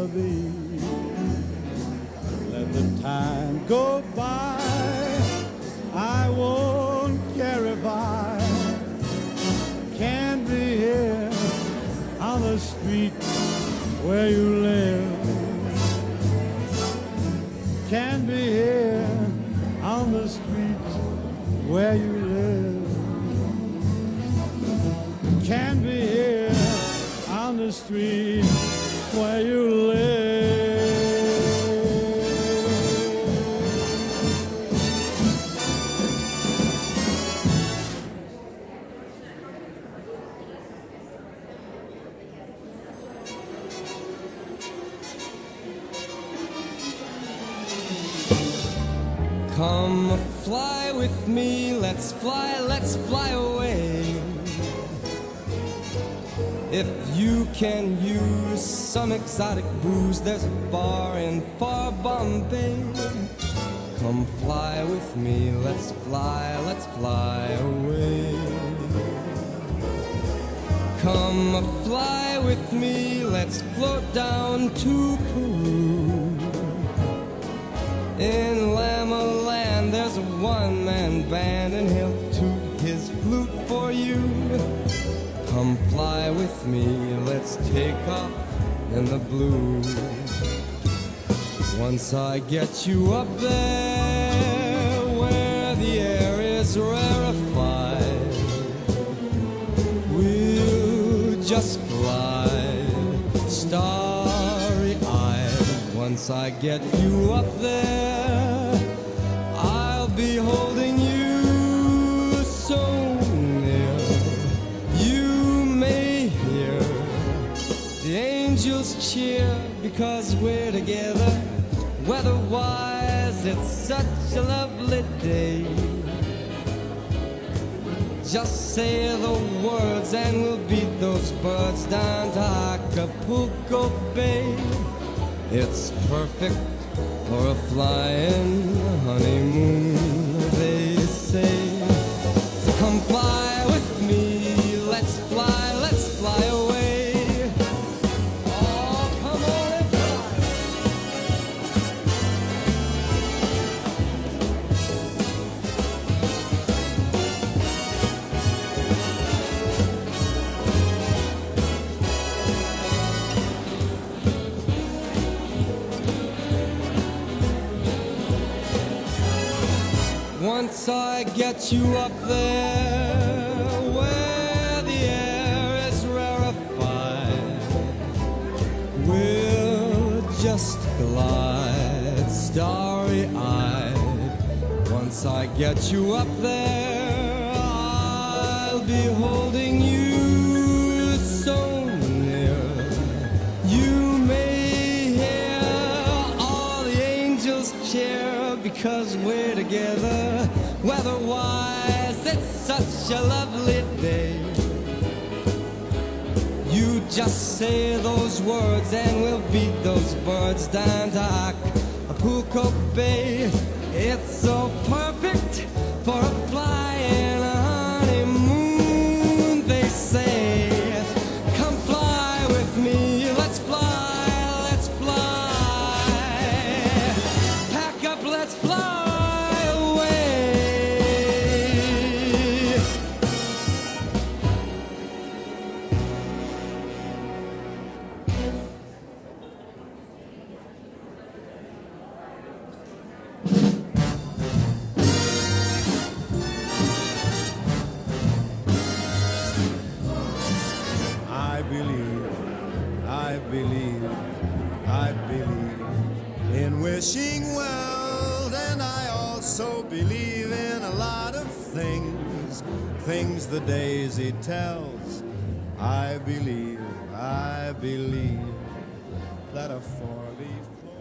thee. Let the time go by, I won't care if I can't be here on the street where you live. Can't be here on the street where you live. Can't be here on the street where you live. Come fly with me, let's fly away. If you can use some exotic booze, there's a bar in far Bombay. Come fly with me, let's fly away. Come fly with me, let's float down to Peru. In Lama Land, there's a one-man band, and he'll toot his flute for you. Come fly with me, let's take off in the blue. Once I get you up there, where the air is rarefied, we'll just glide, starry-eyed. Once I get you up there, I'll be holding you so near. You may hear the angels cheer because we're together. Weather-wise, it's such a lovely day. Just say the words and we'll beat those birds down to Acapulco Bay. It's perfect for a flying honeymoon, they say. So come fly with me, let's fly away. Oh, come on and once I get you up there, where the air is rarefied, we'll just glide, starry-eyed. Once I get you up there, I'll be holding you so near. You may hear all the angels cheer because we're together. Weather-wise, it's such a lovely day. You just say those words and we'll beat those birds down to Acapulco Bay. It's so perfect for a flying honeymoon, they say. Come fly with me, let's fly. Pack up, let's fly. I believe in wishing well, and I also believe in a lot of things the daisy tells. I believe that a four-leaf clover.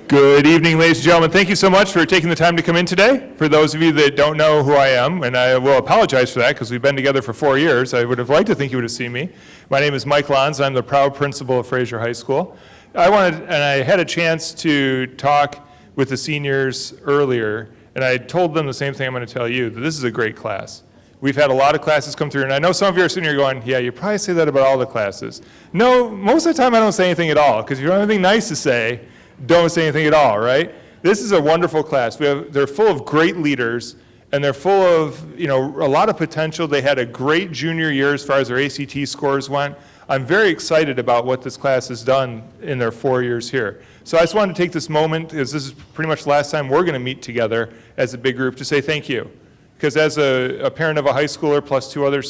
Good evening, ladies and gentlemen. Thank you so much for taking the time to come in today. For those of you that don't know who I am, and I will apologize for that because we've been together for 4 years, I would have liked to think you would have seen me. My name is Mike Lons. I'm the proud principal of Fraser High School. I had a chance to talk with the seniors earlier And I told them the same thing I'm going to tell you, that this is a great class. We've had a lot of classes come through, and I know some of you are sitting here going, yeah, you probably say that about all the classes. No, most of the time I don't say anything at all, because if you don't have anything nice to say, don't say anything at all, right? This is a wonderful class. They're full of great leaders, and they're full of, a lot of potential. They had a great junior year as far as their ACT scores went. I'm very excited about what this class has done in their 4 years here. So I just wanted to take this moment, because this is pretty much the last time we're going to meet together as a big group, to say thank you. Because as a parent of a high schooler plus 2 other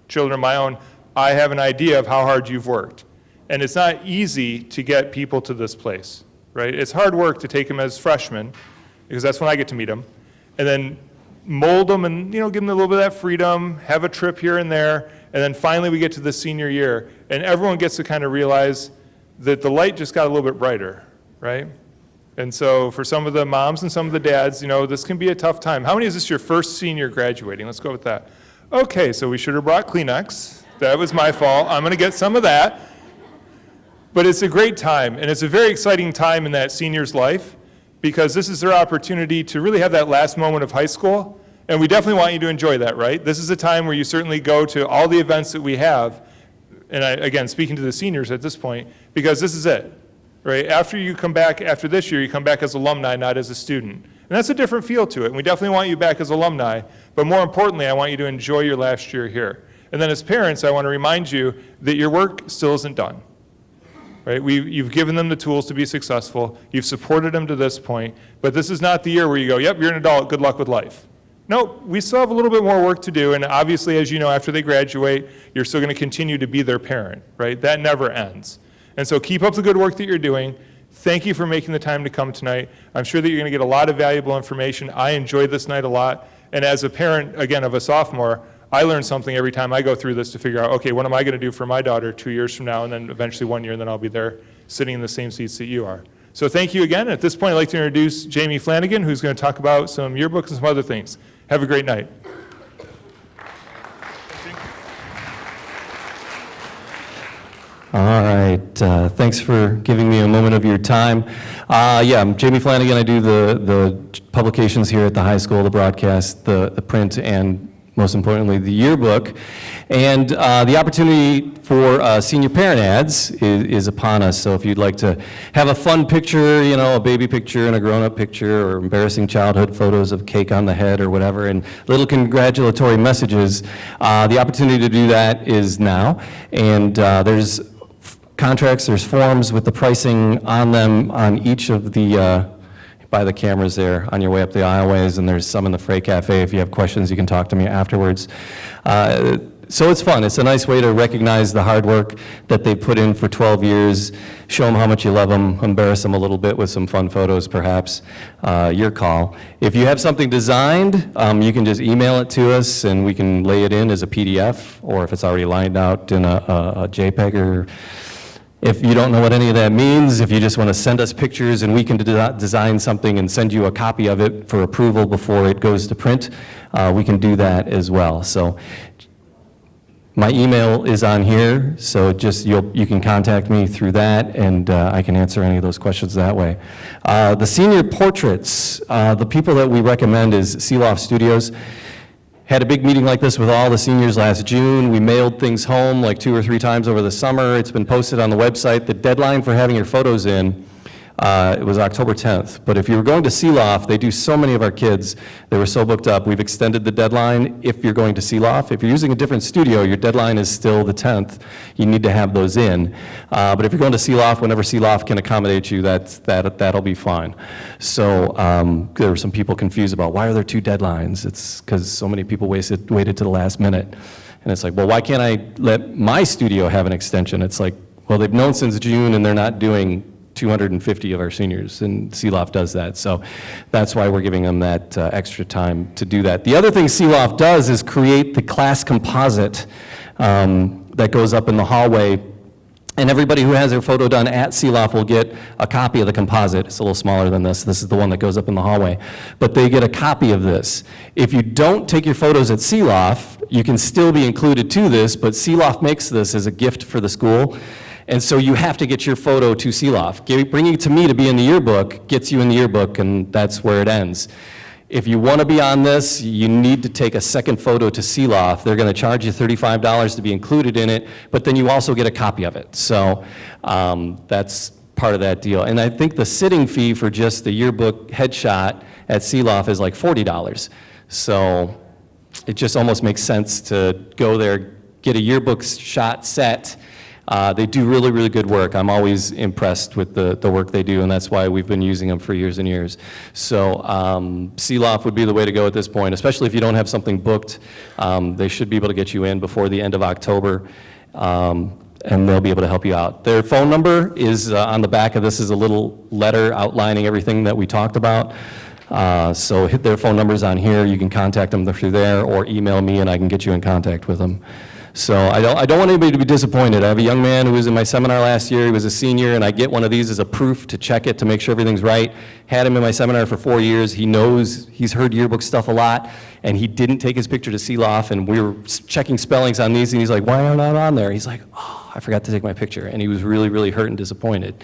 children of my own, I have an idea of how hard you've worked. And it's not easy to get people to this place, right? It's hard work to take them as freshmen, because that's when I get to meet them, and then mold them and give them a little bit of that freedom, have a trip here and there, and then finally we get to the senior year, and everyone gets to kind of realize that the light just got a little bit brighter, right? And so for some of the moms and some of the dads, this can be a tough time. How many is this your first senior graduating? Let's go with that. Okay, so we should have brought Kleenex. That was my fault. I'm going to get some of that. But it's a great time, and it's a very exciting time in that senior's life, because this is their opportunity to really have that last moment of high school, and we definitely want you to enjoy that, right? This is a time where you certainly go to all the events that we have, and again, speaking to the seniors at this point, because this is it. Right? After you come back, after this year, you come back as alumni, not as a student. And that's a different feel to it. And we definitely want you back as alumni. But more importantly, I want you to enjoy your last year here. And then as parents, I want to remind you that your work still isn't done. Right? You've given them the tools to be successful. You've supported them to this point. But this is not the year where you go, yep, you're an adult, good luck with life. No, we still have a little bit more work to do. And obviously, as you know, after they graduate, you're still going to continue to be their parent. Right? That never ends. And so keep up the good work that you're doing. Thank you for making the time to come tonight. I'm sure that you're going to get a lot of valuable information. I enjoyed this night a lot. And as a parent, again, of a sophomore, I learn something every time I go through this to figure out, okay, what am I going to do for my daughter 2 years from now, and then eventually 1 year, and then I'll be there sitting in the same seats that you are. So thank you again. At this point, I'd like to introduce Jamie Flanagan, who's going to talk about some yearbooks and some other things. Have a great night. All right, thanks for giving me a moment of your time. I'm Jamie Flanagan. I do the publications here at the high school, the broadcast, the print, and most importantly, the yearbook. And the opportunity for senior parent ads is upon us. So if you'd like to have a fun picture, a baby picture and a grown-up picture, or embarrassing childhood photos of cake on the head or whatever, and little congratulatory messages, the opportunity to do that is now. And there's contracts, there's forms with the pricing on them on each of the, by the cameras there on your way up the aisleways, and there's some in the Freight Cafe. If you have questions, you can talk to me afterwards. So it's fun. It's a nice way to recognize the hard work that they put in for 12 years, show them how much you love them, embarrass them a little bit with some fun photos perhaps. Your call. If you have something designed, you can just email it to us and we can lay it in as a PDF, or if it's already lined out in a JPEG, or if you don't know what any of that means, if you just want to send us pictures and we can design something and send you a copy of it for approval before it goes to print, we can do that as well. So my email is on here, so just you can contact me through that, and I can answer any of those questions that way. The senior portraits, the people that we recommend is Seeloft Studios. Had a big meeting like this with all the seniors last June. We mailed things home like 2 or 3 times over the summer. It's been posted on the website. The deadline for having your photos in, it was October 10th. But if you were going to Seeloft, they do so many of our kids. They were so booked up. We've extended the deadline if you're going to Seeloft. If you're using a different studio, your deadline is still the 10th. You need to have those in. But if you're going to Seeloft, whenever Seeloft can accommodate you, that'll be fine. So there were some people confused about why are there 2 deadlines? It's because so many people waited to the last minute. And it's like, well, why can't I let my studio have an extension? It's like, well, they've known since June and they're not doing 250 of our seniors, and Seeloft does that. So that's why we're giving them that extra time to do that. The other thing Seeloft does is create the class composite that goes up in the hallway, and everybody who has their photo done at Seeloft will get a copy of the composite. It's a little smaller than this. This is the one that goes up in the hallway. But they get a copy of this. If you don't take your photos at Seeloft, you can still be included to this, but Seeloft makes this as a gift for the school. And so you have to get your photo to Seeloft. Bringing it to me to be in the yearbook gets you in the yearbook, and that's where it ends. If you want to be on this, you need to take a second photo to seal off. They're going to charge you $35 to be included in it, but then you also get a copy of it. So that's part of that deal. And I think the sitting fee for just the yearbook headshot at seal off is like $40. So it just almost makes sense to go there, get a yearbook shot set. They do really, really good work. I'm always impressed with the work they do, and that's why we've been using them for years and years. So seal off would be the way to go at this point, especially if you don't have something booked. They should be able to get you in before the end of October, and they'll be able to help you out. Their phone number is on the back of this is a little letter outlining everything that we talked about. So hit their phone numbers on here. You can contact them through there or email me, and I can get you in contact with them. So I don't want anybody to be disappointed. I have a young man who was in my seminar last year. He was a senior, and I get one of these as a proof to check it to make sure everything's right. Had him in my seminar for 4 years. He knows, he's heard yearbook stuff a lot, and he didn't take his picture to seal off, and we were checking spellings on these, and he's like, why are not on there? He's like, oh, I forgot to take my picture, and he was really, really hurt and disappointed.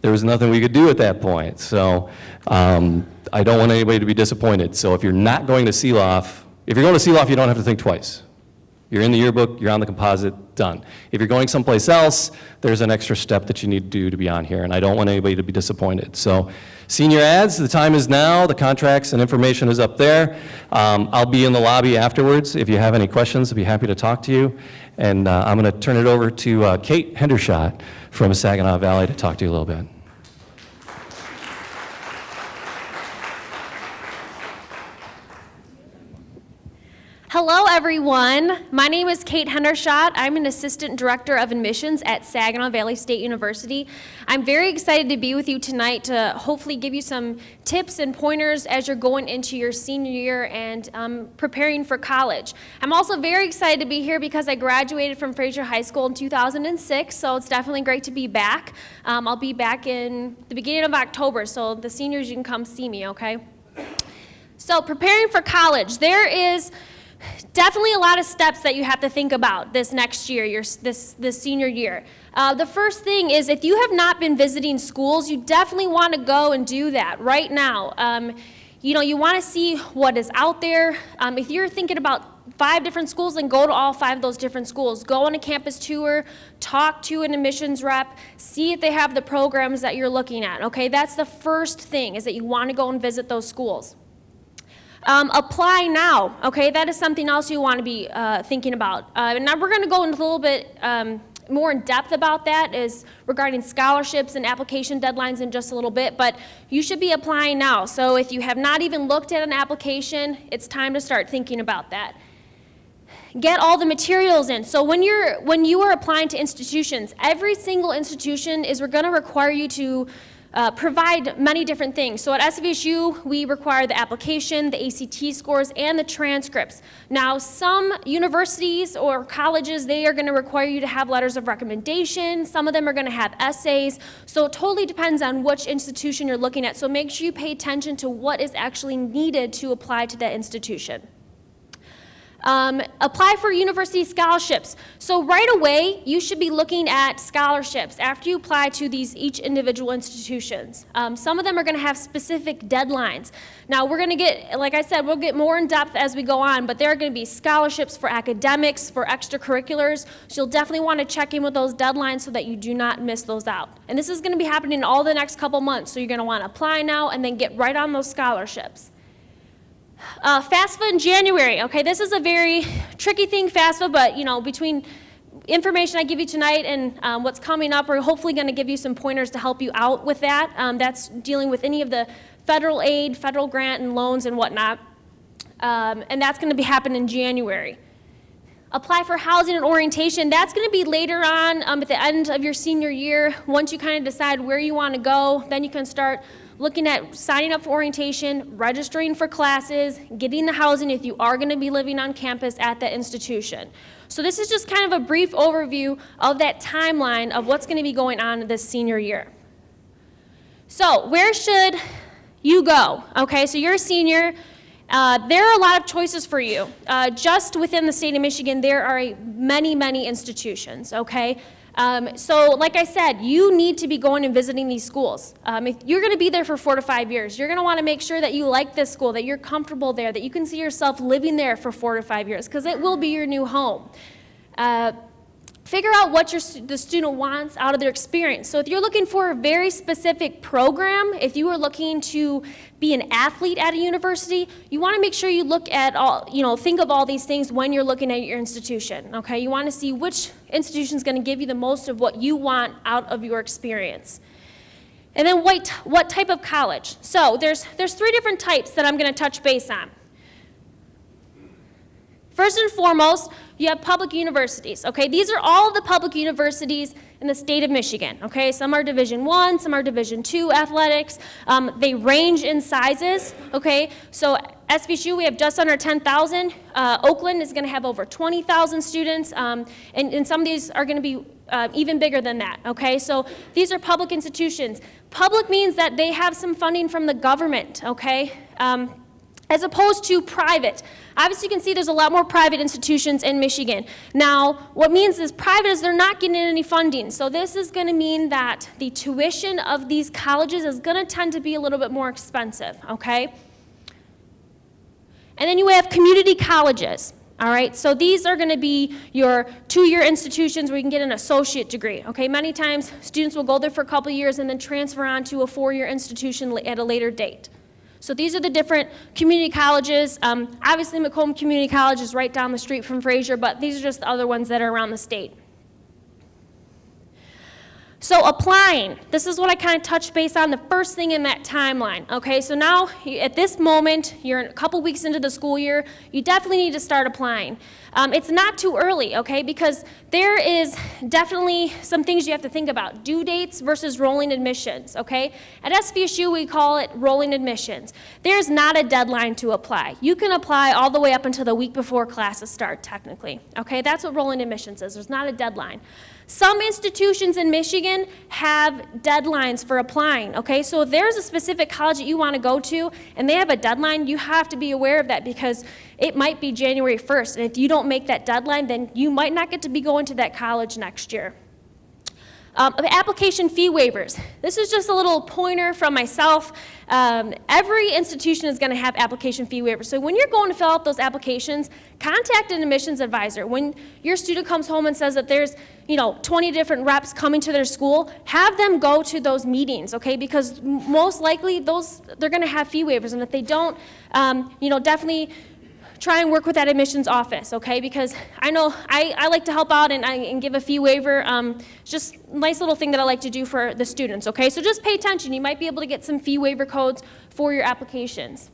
There was nothing we could do at that point, so I don't want anybody to be disappointed. So if you're not going to seal off, if you're going to seal off, you don't have to think twice. You're in the yearbook, you're on the composite, done. If you're going someplace else, there's an extra step that you need to do to be on here, and I don't want anybody to be disappointed. So senior ads, the time is now, the contracts and information is up there. I'll be in the lobby afterwards. If you have any questions, I'd be happy to talk to you. And I'm going to turn it over to Kate Hendershot from Saginaw Valley to talk to you a little bit. Hello, everyone. My name is Kate Hendershot. I'm an Assistant Director of Admissions at Saginaw Valley State University. I'm very excited to be with you tonight to hopefully give you some tips and pointers as you're going into your senior year and preparing for college. I'm also very excited to be here because I graduated from Fraser High School in 2006, so it's definitely great to be back. I'll be back in the beginning of October, so the seniors, you can come see me, okay? So preparing for college, there is definitely a lot of steps that you have to think about this next year, this senior year. The first thing is if you have not been visiting schools, you definitely want to go and do that right now. You want to see what is out there. If you're thinking about 5 different schools, then go to all 5 of those different schools. Go on a campus tour, talk to an admissions rep, see if they have the programs that you're looking at, okay? That's the first thing, is that you want to go and visit those schools. Apply now, okay? That is something else you want to be thinking about. Now we're going to go into a little bit more in depth about that, is regarding scholarships and application deadlines in just a little bit, but you should be applying now. So if you have not even looked at an application, it's time to start thinking about that. Get all the materials in. So when you are applying to institutions, every single institution is going to require you to provide many different things. So at SVSU, we require the application, the ACT scores, and the transcripts. Now, some universities or colleges, they are going to require you to have letters of recommendation. Some of them are going to have essays. So it totally depends on which institution you're looking at. So make sure you pay attention to what is actually needed to apply to that institution. Apply for university scholarships. So right away, you should be looking at scholarships after you apply to each individual institutions. Some of them are going to have specific deadlines. Now we're going to get, like I said, we'll get more in depth as we go on, but there are going to be scholarships for academics, for extracurriculars. So you'll definitely want to check in with those deadlines so that you do not miss those out. And this is going to be happening all the next couple months. So you're going to want to apply now and then get right on those scholarships. FAFSA in January, okay, this is a very tricky thing, FAFSA, but between information I give you tonight and what's coming up, we're hopefully going to give you some pointers to help you out with that. That's dealing with any of the federal aid, federal grant and loans and whatnot, and that's going to be happening in January. Apply for housing and orientation. That's going to be later on at the end of your senior year. Once you kind of decide where you want to go, then you can start looking at signing up for orientation, registering for classes, getting the housing if you are going to be living on campus at that institution. So this is just kind of a brief overview of that timeline of what's going to be going on this senior year. So where should you go? Okay, so you're a senior. There are a lot of choices for you. Just within the state of Michigan, there are many, many institutions, okay? So like I said, you need to be going and visiting these schools. If you're going to be there for 4 to 5 years, you're going to want to make sure that you like this school, that you're comfortable there, that you can see yourself living there for 4 to 5 years, because it will be your new home. Figure out what the student wants out of their experience. So if you're looking for a very specific program, if you are looking to be an athlete at a university, you want to make sure you look at think of all these things when you're looking at your institution, okay? You want to see which institution is going to give you the most of what you want out of your experience. And then what type of college? So there's 3 different types that I'm going to touch base on. First and foremost, you have public universities, okay? These are all the public universities in the state of Michigan, okay? Some are Division I, some are Division II athletics. They range in sizes, okay? So SVSU, we have just under 10,000. Oakland is gonna have over 20,000 students, and some of these are gonna be even bigger than that, okay? So these are public institutions. Public means that they have some funding from the government, okay? As opposed to private. Obviously, you can see there's a lot more private institutions in Michigan. Now, what means is private is they're not getting any funding. So this is going to mean that the tuition of these colleges is going to tend to be a little bit more expensive, okay? And then you have community colleges. All right, so these are going to be your 2-year institutions where you can get an associate degree. Okay, many times students will go there for a couple of years and then transfer on to a 4-year institution at a later date. So these are the different community colleges. Obviously, Macomb Community College is right down the street from Fraser, but these are just the other ones that are around the state. So applying, this is what I kind of touched base on, the first thing in that timeline. Okay, so now at this moment, you're a couple weeks into the school year, you definitely need to start applying. It's not too early, okay, because there is definitely some things you have to think about. Due dates versus rolling admissions, okay? At SVSU, we call it rolling admissions. There's not a deadline to apply. You can apply all the way up until the week before classes start, technically, okay? That's what rolling admissions is. There's not a deadline. Some institutions in Michigan have deadlines for applying, okay? So if there's a specific college that you want to go to and they have a deadline, you have to be aware of that because it might be January 1st. And if you don't make that deadline, then you might not get to be going to that college next year. Application fee waivers. This is just a little pointer from myself. Every institution is going to have application fee waivers. So when you're going to fill out those applications, contact an admissions advisor. When your student comes home and says that there's 20 different reps coming to their school, have them go to those meetings, okay? Because most likely they're going to have fee waivers, and if they don't, definitely try and work with that admissions office, okay? Because I know I like to help out and give a fee waiver. Just a nice little thing that I like to do for the students, okay? So just pay attention. You might be able to get some fee waiver codes for your applications.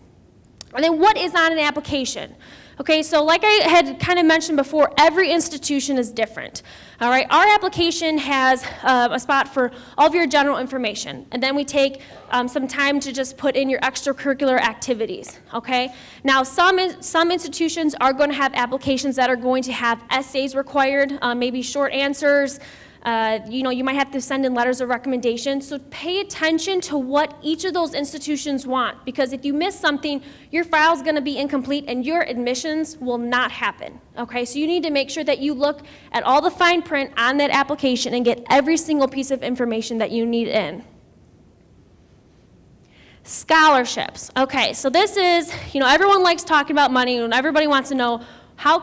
And then what is on an application? Okay, so like I had kind of mentioned before, every institution is different. All right, our application has a spot for all of your general information, and then we take some time to just put in your extracurricular activities. Okay, now some institutions are going to have applications that are going to have essays required, maybe short answers. You might have to send in letters of recommendation. So pay attention to what each of those institutions want, because if you miss something, your file is going to be incomplete and your admissions will not happen. Okay, so you need to make sure that you look at all the fine print on that application and get every single piece of information that you need in. Scholarships. Okay, so this is, everyone likes talking about money and everybody wants to know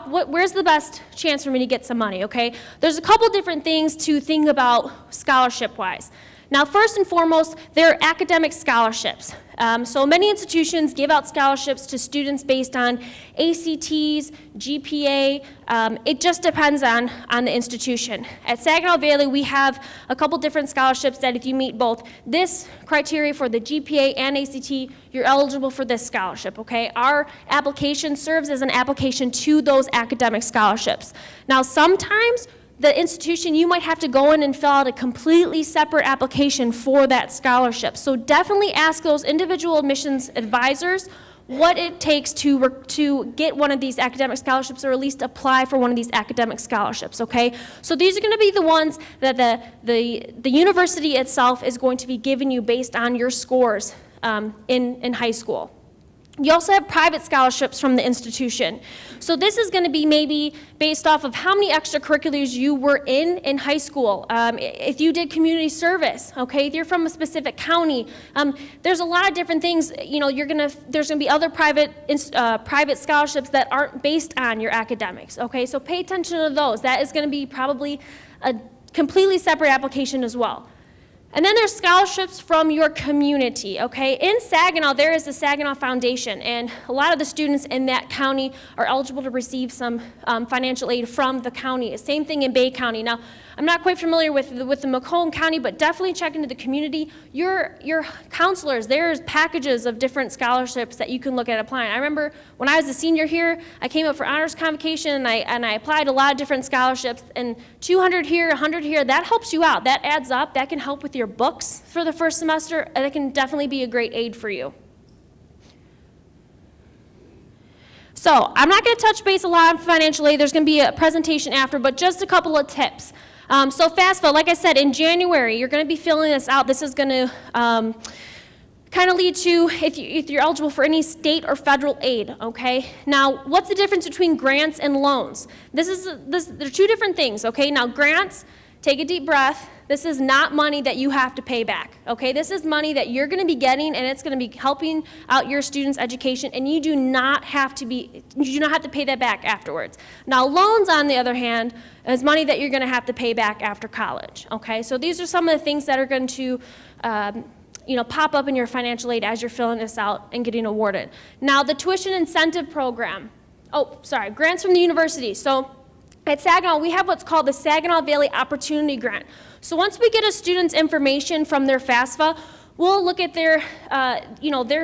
where's the best chance for me to get some money, okay? There's a couple different things to think about scholarship-wise. Now, first and foremost, there are academic scholarships. So many institutions give out scholarships to students based on ACTs, GPA. It just depends on the institution. At Saginaw Valley, we have a couple different scholarships that if you meet both this criteria for the GPA and ACT, you're eligible for this scholarship, okay? Our application serves as an application to those academic scholarships. Now, sometimes the institution, you might have to go in and fill out a completely separate application for that scholarship. So definitely ask those individual admissions advisors what it takes to get one of these academic scholarships, or at least apply for one of these academic scholarships, okay? So these are going to be the ones that the university itself is going to be giving you based on your scores in high school. You also have private scholarships from the institution. So this is going to be maybe based off of how many extracurriculars you were in high school. If you did community service, okay, if you're from a specific county, there's a lot of different things. You know, there's going to be other private scholarships that aren't based on your academics. Okay, so pay attention to those. That is going to be probably a completely separate application as well. And then there's scholarships from your community, okay? In Saginaw, there is the Saginaw Foundation, and a lot of the students in that county are eligible to receive some financial aid from the county. Same thing in Bay County. Now, I'm not quite familiar with the Macomb County, but definitely check into the community. Your counselors, there's packages of different scholarships that you can look at applying. I remember when I was a senior here, I came up for honors convocation, and I applied a lot of different scholarships, and 200 here, 100 here, that helps you out. That adds up. That can help with your books for the first semester, and that can definitely be a great aid for you. So I'm not going to touch base a lot on financial aid. There's going to be a presentation after, but just a couple of tips. So FAFSA, like I said, in January, you're going to be filling this out. This is going to kind of lead to if you're eligible for any state or federal aid, okay? Now, what's the difference between grants and loans? They're two different things, okay? Now, grants, take a deep breath. This is not money that you have to pay back, okay? This is money that you're going to be getting, and it's going to be helping out your students' education, and you do not have to pay that back afterwards. Now, loans, on the other hand, is money that you're going to have to pay back after college, okay? So these are some of the things that are going to pop up in your financial aid as you're filling this out and getting awarded. Now, the tuition incentive program. Grants from the university. So at Saginaw, we have what's called the Saginaw Valley Opportunity Grant. So once we get a student's information from their FAFSA, we'll look at their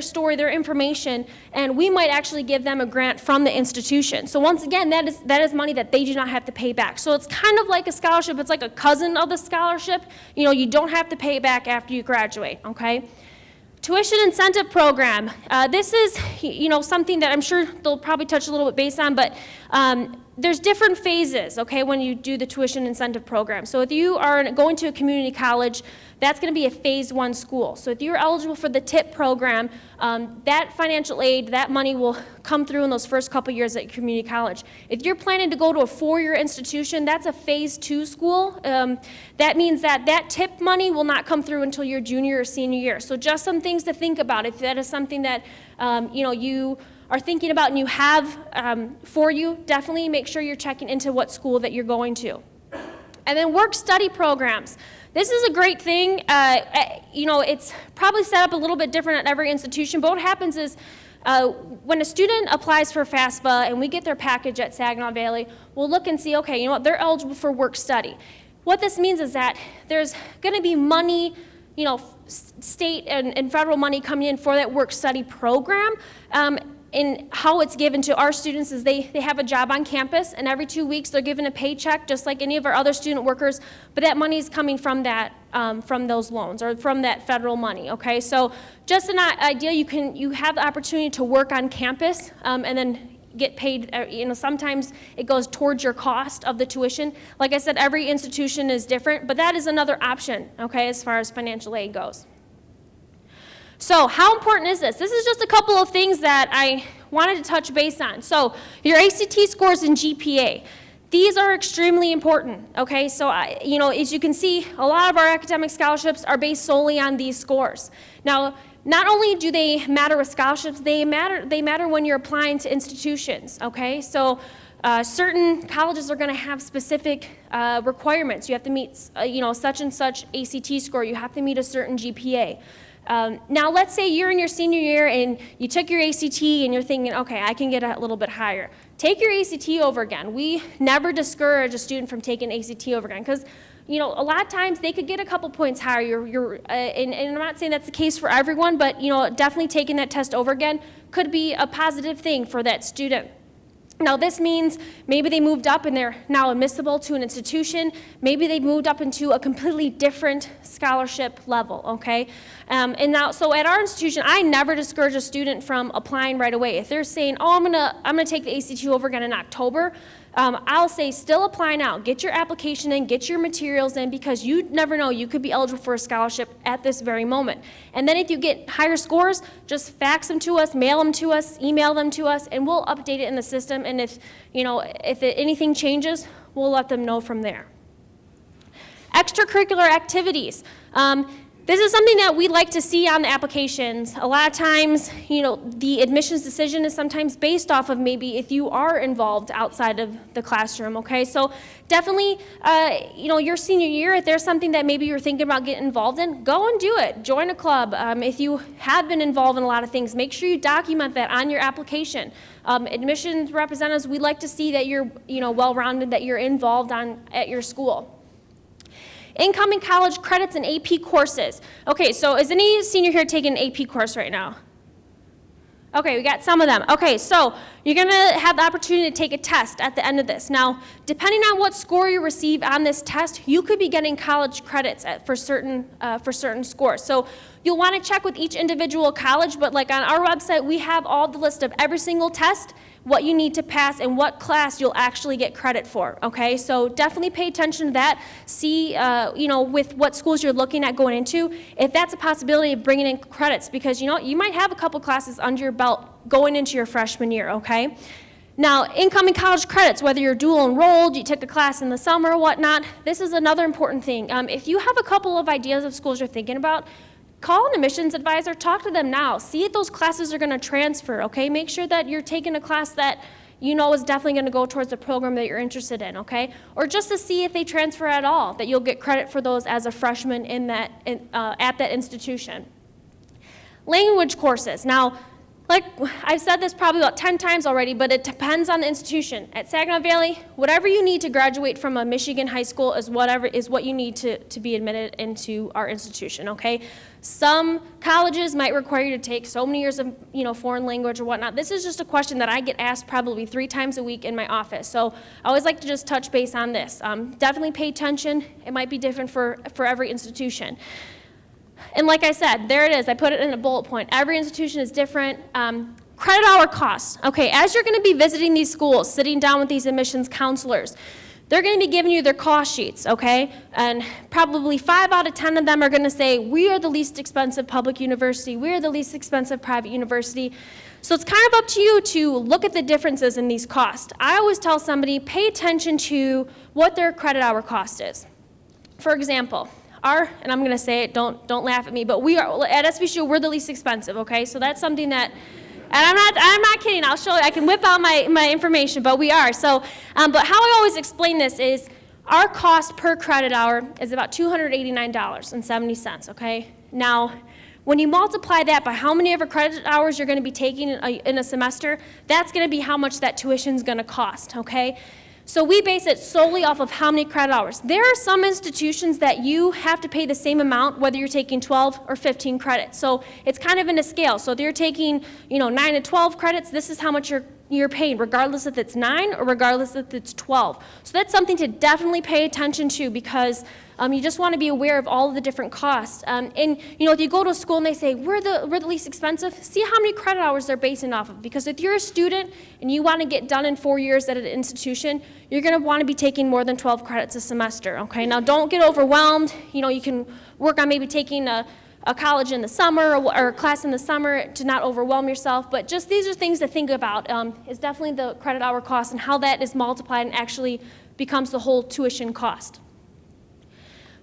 story, their information, and we might actually give them a grant from the institution. So once again, that is money that they do not have to pay back. So it's kind of like a scholarship. It's like a cousin of the scholarship. You know, you don't have to pay it back after you graduate, okay? Tuition incentive program. This is, something that I'm sure they'll probably touch a little bit base on, but there's different phases, okay, when you do the tuition incentive program. So if you are going to a community college, that's going to be a phase 1 school. So if you're eligible for the TIP program, that financial aid, that money will come through in those first couple years at your community college. If you're planning to go to a 4-year institution, that's a phase 2 school. That means that TIP money will not come through until your junior or senior year. So just some things to think about if that is something that you are thinking about and you have for you. Definitely make sure you're checking into what school that you're going to. And then work-study programs. This is a great thing. It's probably set up a little bit different at every institution, but what happens is when a student applies for FAFSA and we get their package at Saginaw Valley, we'll look and see, okay, they're eligible for work-study. What this means is that there's going to be money, state and federal money coming in for that work-study program. And how it's given to our students is they have a job on campus, and every 2 weeks they're given a paycheck just like any of our other student workers, but that money is coming from that from those loans or from that federal money, okay? So just an idea, you have the opportunity to work on campus and then get paid, sometimes it goes towards your cost of the tuition. Like I said, every institution is different, but that is another option, okay, as far as financial aid goes. So how important is this? This is just a couple of things that I wanted to touch base on. So your ACT scores and GPA. These are extremely important, okay? So, as you can see, a lot of our academic scholarships are based solely on these scores. Now, not only do they matter with scholarships, they matter when you're applying to institutions, okay? So certain colleges are going to have specific requirements. You have to meet, such and such ACT score. You have to meet a certain GPA. Now, let's say you're in your senior year and you took your ACT and you're thinking, okay, I can get a little bit higher. Take your ACT over again. We never discourage a student from taking ACT over again because, a lot of times they could get a couple points higher. And I'm not saying that's the case for everyone, but, definitely taking that test over again could be a positive thing for that student. Now, this means maybe they moved up and they're now admissible to an institution. Maybe they moved up into a completely different scholarship level, okay? And now, so at our institution, I never discourage a student from applying right away. If they're saying, oh, I'm gonna take the ACT over again in October, I'll say still apply now. Get your application in, get your materials in, because you never know, you could be eligible for a scholarship at this very moment. And then if you get higher scores, just fax them to us, mail them to us, email them to us, and we'll update it in the system. And if, anything changes, we'll let them know from there. Extracurricular activities. This is something that we like to see on the applications. A lot of times, the admissions decision is sometimes based off of maybe if you are involved outside of the classroom, okay? So definitely, your senior year, if there's something that maybe you're thinking about getting involved in, go and do it. Join a club. If you have been involved in a lot of things, make sure you document that on your application. Admissions representatives, we like to see that you're, well-rounded, that you're involved at your school. Incoming college credits and AP courses. Okay, so is any senior here taking an AP course right now? Okay, we got some of them. Okay, so you're going to have the opportunity to take a test at the end of this. Now, depending on what score you receive on this test, you could be getting college credits for certain scores. So you'll want to check with each individual college, but like on our website, we have all the list of every single test, what you need to pass, and what class you'll actually get credit for, okay? So definitely pay attention to that. See, with what schools you're looking at going into, if that's a possibility of bringing in credits, because, you might have a couple classes under your belt going into your freshman year, okay? Now, incoming college credits, whether you're dual enrolled, you took a class in the summer or whatnot, this is another important thing. If you have a couple of ideas of schools you're thinking about, call an admissions advisor, talk to them now. See if those classes are going to transfer, okay? Make sure that you're taking a class that is definitely going to go towards the program that you're interested in, okay? Or just to see if they transfer at all, that you'll get credit for those as a freshman at that institution. Language courses. Now, like I've said this probably about 10 times already, but it depends on the institution. At Saginaw Valley, whatever you need to graduate from a Michigan high school is what you need to be admitted into our institution, okay? Some colleges might require you to take so many years of foreign language or whatnot. This is just a question that I get asked probably 3 times a week in my office. So I always like to just touch base on this. Definitely pay attention. It might be different for every institution. And like I said, there it is. I put it in a bullet point. Every institution is different. Credit hour costs. Okay, as you're going to be visiting these schools, sitting down with these admissions counselors, they're going to be giving you their cost sheets, okay? And probably 5 out of 10 of them are going to say, we are the least expensive public university. We are the least expensive private university. So it's kind of up to you to look at the differences in these costs. I always tell somebody, pay attention to what their credit hour cost is. For example, and I'm going to say it, don't laugh at me, but we are, at SVSU, we're the least expensive, okay? So that's something that, and I'm not kidding, I'll show you, I can whip out my information, but we are. So, but how I always explain this is, our cost per credit hour is about $289.70, okay? Now, when you multiply that by how many of our credit hours you're going to be taking in a semester, that's going to be how much that tuition is going to cost, okay? So we base it solely off of how many credit hours. There are some institutions that you have to pay the same amount whether you're taking 12 or 15 credits. So it's kind of in a scale. So if you're taking 9 to 12 credits, this is how much you're paying, regardless if it's 9 or regardless if it's 12. So that's something to definitely pay attention to, because you just want to be aware of all of the different costs. And if you go to a school and they say, we're the least expensive, see how many credit hours they're basing off of. Because if you're a student and you want to get done in 4 years at an institution, you're going to want to be taking more than 12 credits a semester, okay? Now, don't get overwhelmed. You can work on maybe taking a college in the summer or a class in the summer to not overwhelm yourself. But just these are things to think about, is definitely the credit hour cost and how that is multiplied and actually becomes the whole tuition cost.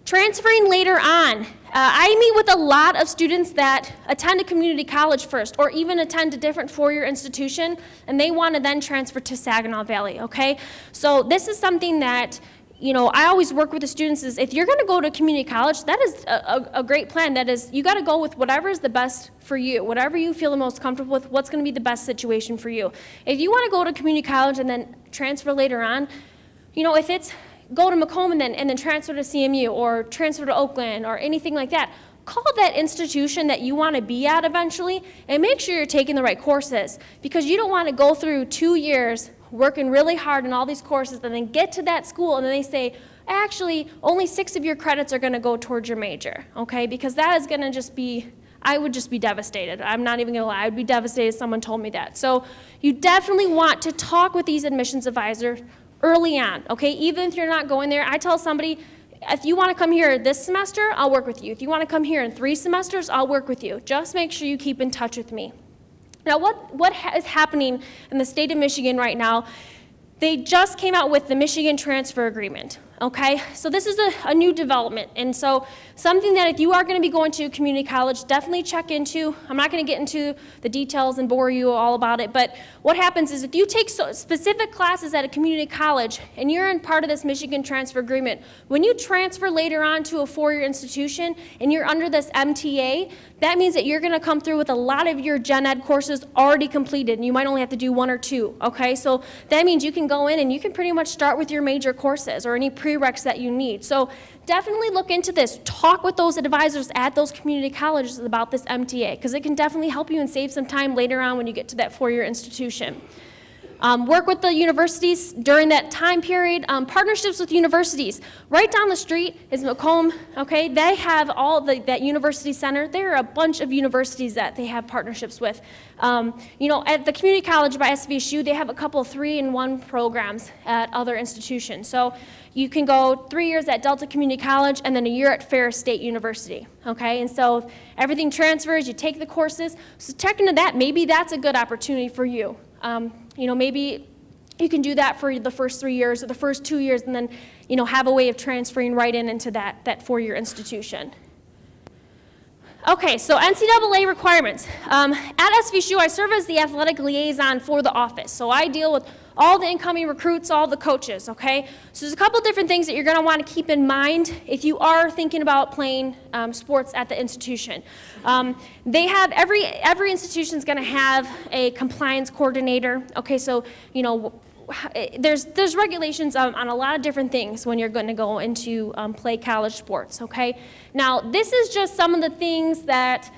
Transferring later on. I meet with a lot of students that attend a community college first, or even attend a different four-year institution, and they want to then transfer to Saginaw Valley, okay? So this is something that, I always work with the students is, if you're going to go to a community college, that is a great plan. That is, you got to go with whatever is the best for you, whatever you feel the most comfortable with, what's going to be the best situation for you. If you want to go to community college and then transfer later on, if it's go to Macomb and then transfer to CMU or transfer to Oakland or anything like that, call that institution that you want to be at eventually and make sure you're taking the right courses, because you don't want to go through 2 years working really hard in all these courses and then get to that school and then they say, actually, only 6 of your credits are going to go towards your major, okay? Because that is going to just be, I would just be devastated. I'm not even going to lie. I would be devastated if someone told me that. So you definitely want to talk with these admissions advisors early on, okay? Even if you're not going there, I tell somebody, if you want to come here this semester, I'll work with you. If you want to come here in 3 semesters, I'll work with you. Just make sure you keep in touch with me. Now, what is happening in the state of Michigan right now, they just came out with the Michigan Transfer Agreement, okay? So this is a new development, and so something that if you are going to be going to community college, definitely check into. I'm not going to get into the details and bore you all about it, but what happens is if you take specific classes at a community college and you're in part of this Michigan Transfer Agreement, when you transfer later on to a 4-year institution and you're under this MTA, that means that you're going to come through with a lot of your gen ed courses already completed, and you might only have to do 1 or 2, okay? So that means you can go in and you can pretty much start with your major courses or any prereqs that you need. So definitely look into this. Talk with those advisors at those community colleges about this MTA, because it can definitely help you and save some time later on when you get to that 4-year institution. Work with the universities during that time period. Partnerships with universities. Right down the street is Macomb, okay? They have all that university center. There are a bunch of universities that they have partnerships with. You know, at the community college by SVSU, they have a couple 3-in-1 programs at other institutions. So you can go 3 years at Delta Community College and then a year at Ferris State University, okay? And so everything transfers, you take the courses. So check into that. Maybe that's a good opportunity for you. You know, maybe you can do that for the first 3 years or the first 2 years and then, you know, have a way of transferring right into that 4-year institution. Okay, so NCAA requirements. At SVSU, I serve as the athletic liaison for the office. So I deal with all the incoming recruits, all the coaches, okay? So there's a couple different things that you're going to want to keep in mind if you are thinking about playing sports at the institution. They have, every institution is going to have a compliance coordinator, okay? So, you know, there's regulations on a lot of different things when you're going to go into play college sports, okay? Now, this is just some of the things that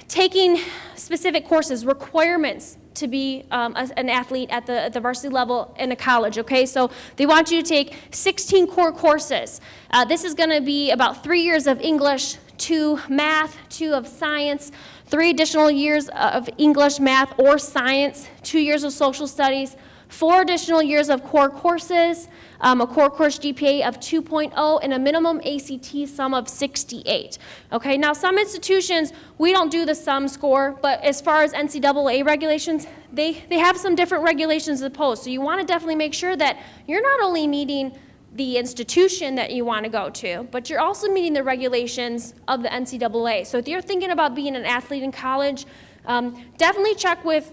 taking specific courses, requirements to be an athlete at the varsity level in a college, okay? So they want you to take 16 core courses. This is going to be about 3 years of English, 2 math, 2 of science, 3 additional years of English, math, or science, 2 years of social studies, 4 additional years of core courses, a core course GPA of 2.0, and a minimum ACT sum of 68. Okay, now some institutions, we don't do the sum score, but as far as NCAA regulations, they have some different regulations opposed. So you want to definitely make sure that you're not only meeting the institution that you want to go to, but you're also meeting the regulations of the NCAA. So if you're thinking about being an athlete in college, definitely check with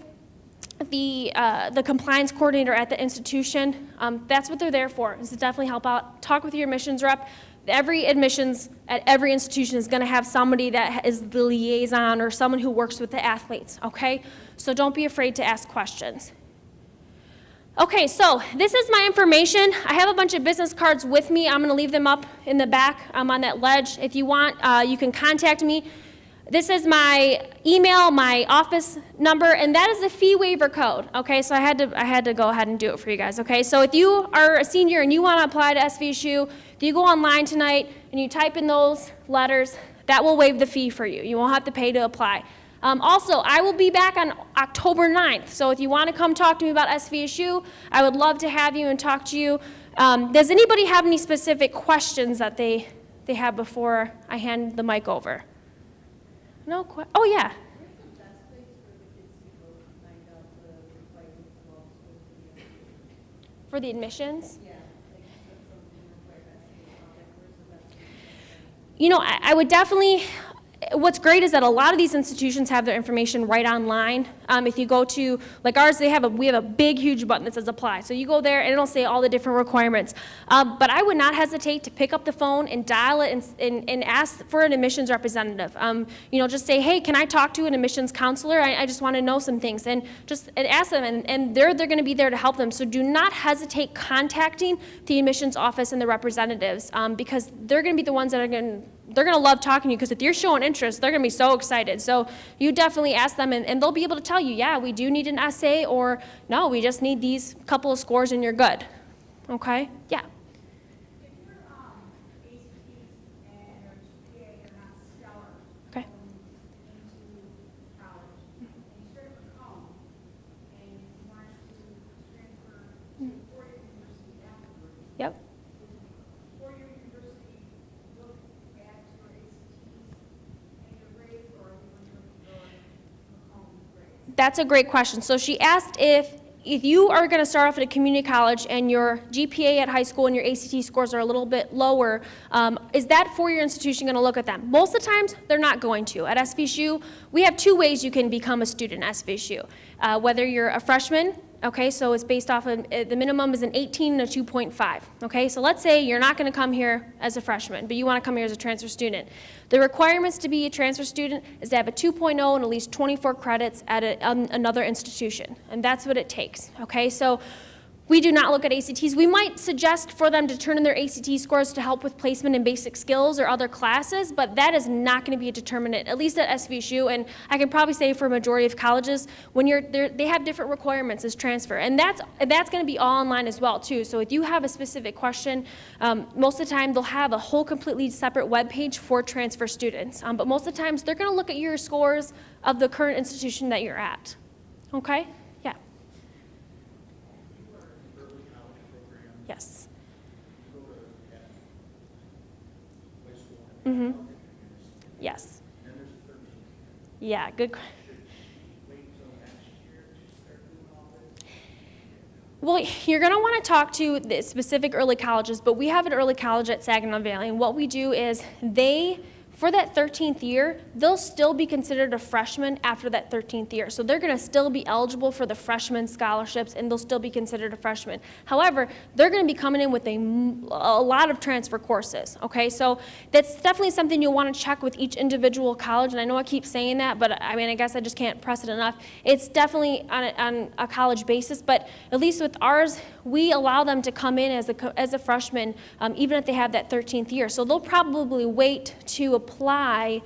the compliance coordinator at the institution. That's what they're there for, is to definitely help out. Talk with your admissions rep. Every admissions at every institution is going to have somebody that is the liaison or someone who works with the athletes, okay? So don't be afraid to ask questions. Okay, so this is my information. I have a bunch of business cards with me. I'm going to leave them up in the back on that ledge. If you want, you can contact me. This is my email, my office number, and that is the fee waiver code. Okay, so I had to go ahead and do it for you guys. Okay, so if you are a senior and you want to apply to SVSU, if you go online tonight and you type in those letters, that will waive the fee for you. You won't have to pay to apply. Also, I will be back on October 9th, so if you want to come talk to me about SVSU, I would love to have you and talk to you. Does anybody have any specific questions that they have before I hand the mic over? No question. Oh, yeah. For the admissions? You know, I would definitely, what's great is that a lot of these institutions have their information right online. If you go to, like ours, we have a big, huge button that says apply. So you go there and it'll say all the different requirements. But I would not hesitate to pick up the phone and dial it and ask for an admissions representative. You know, just say, hey, can I talk to an admissions counselor? I just want to know some things. And just ask them, and they're going to be there to help them. So do not hesitate contacting the admissions office and the representatives, because they're going to be the ones that are they're going to love talking to you, because if you're showing interest, they're going to be so excited. So you definitely ask them, and they'll be able to tell you, yeah, we do need an essay, or no, we just need these couple of scores and you're good. Okay? Yeah. If your ACTs and your GPA are not stellar Okay. into college, and you start at Macomb, and you want to transfer to a 4-year university, That's a great question. So she asked if you are going to start off at a community college and your GPA at high school and your ACT scores are a little bit lower, is that four-year institution going to look at them? Most of the times, they're not going to. At SVSU, we have two ways you can become a student at SVSU. Whether you're a freshman, okay, so it's based off of, the minimum is an 18 and a 2.5, okay? So let's say you're not going to come here as a freshman, but you want to come here as a transfer student. The requirements to be a transfer student is to have a 2.0 and at least 24 credits at another institution, and that's what it takes, okay? So we do not look at ACTs. We might suggest for them to turn in their ACT scores to help with placement in basic skills or other classes, but that is not going to be a determinant, at least at SVSU, and I can probably say for a majority of colleges, when you're there, they have different requirements as transfer, and that's going to be all online as well, too. So if you have a specific question, most of the time they'll have a whole completely separate web page for transfer students, but most of the times they're going to look at your scores of the current institution that you're at, okay? Yeah. Yes. Mm-hmm. Yes. Yeah, good. Well, you're going to want to talk to the specific early colleges, but we have an early college at Saginaw Valley, and what we do is for that 13th year, they'll still be considered a freshman after that 13th year. So they're going to still be eligible for the freshman scholarships, and they'll still be considered a freshman. However, they're going to be coming in with a lot of transfer courses, okay? So that's definitely something you'll want to check with each individual college, and I know I keep saying that, but I mean, I guess I just can't press it enough. It's definitely on a college basis, but at least with ours, we allow them to come in as a freshman, even if they have that 13th year. So they'll probably wait to apply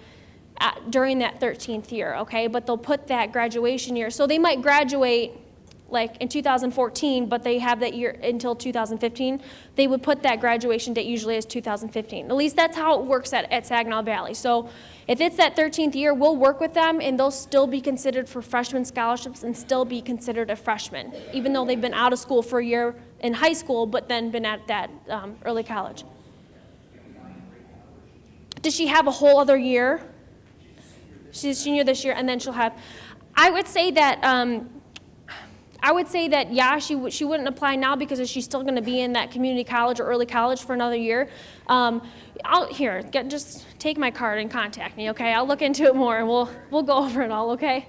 during that 13th year, okay? But they'll put that graduation year. So they might graduate like in 2014, but they have that year until 2015. They would put that graduation date usually as 2015. At least that's how it works at Saginaw Valley. So if it's that 13th year, we'll work with them, and they'll still be considered for freshman scholarships and still be considered a freshman, even though they've been out of school for a year in high school, but then been at that early college. Does she have a whole other year? She's a senior this year, and then she'll have. I would say that yeah, she wouldn't apply now because she's still going to be in that community college or early college for another year. Just take my card and contact me, okay? I'll look into it more, and we'll go over it all, okay?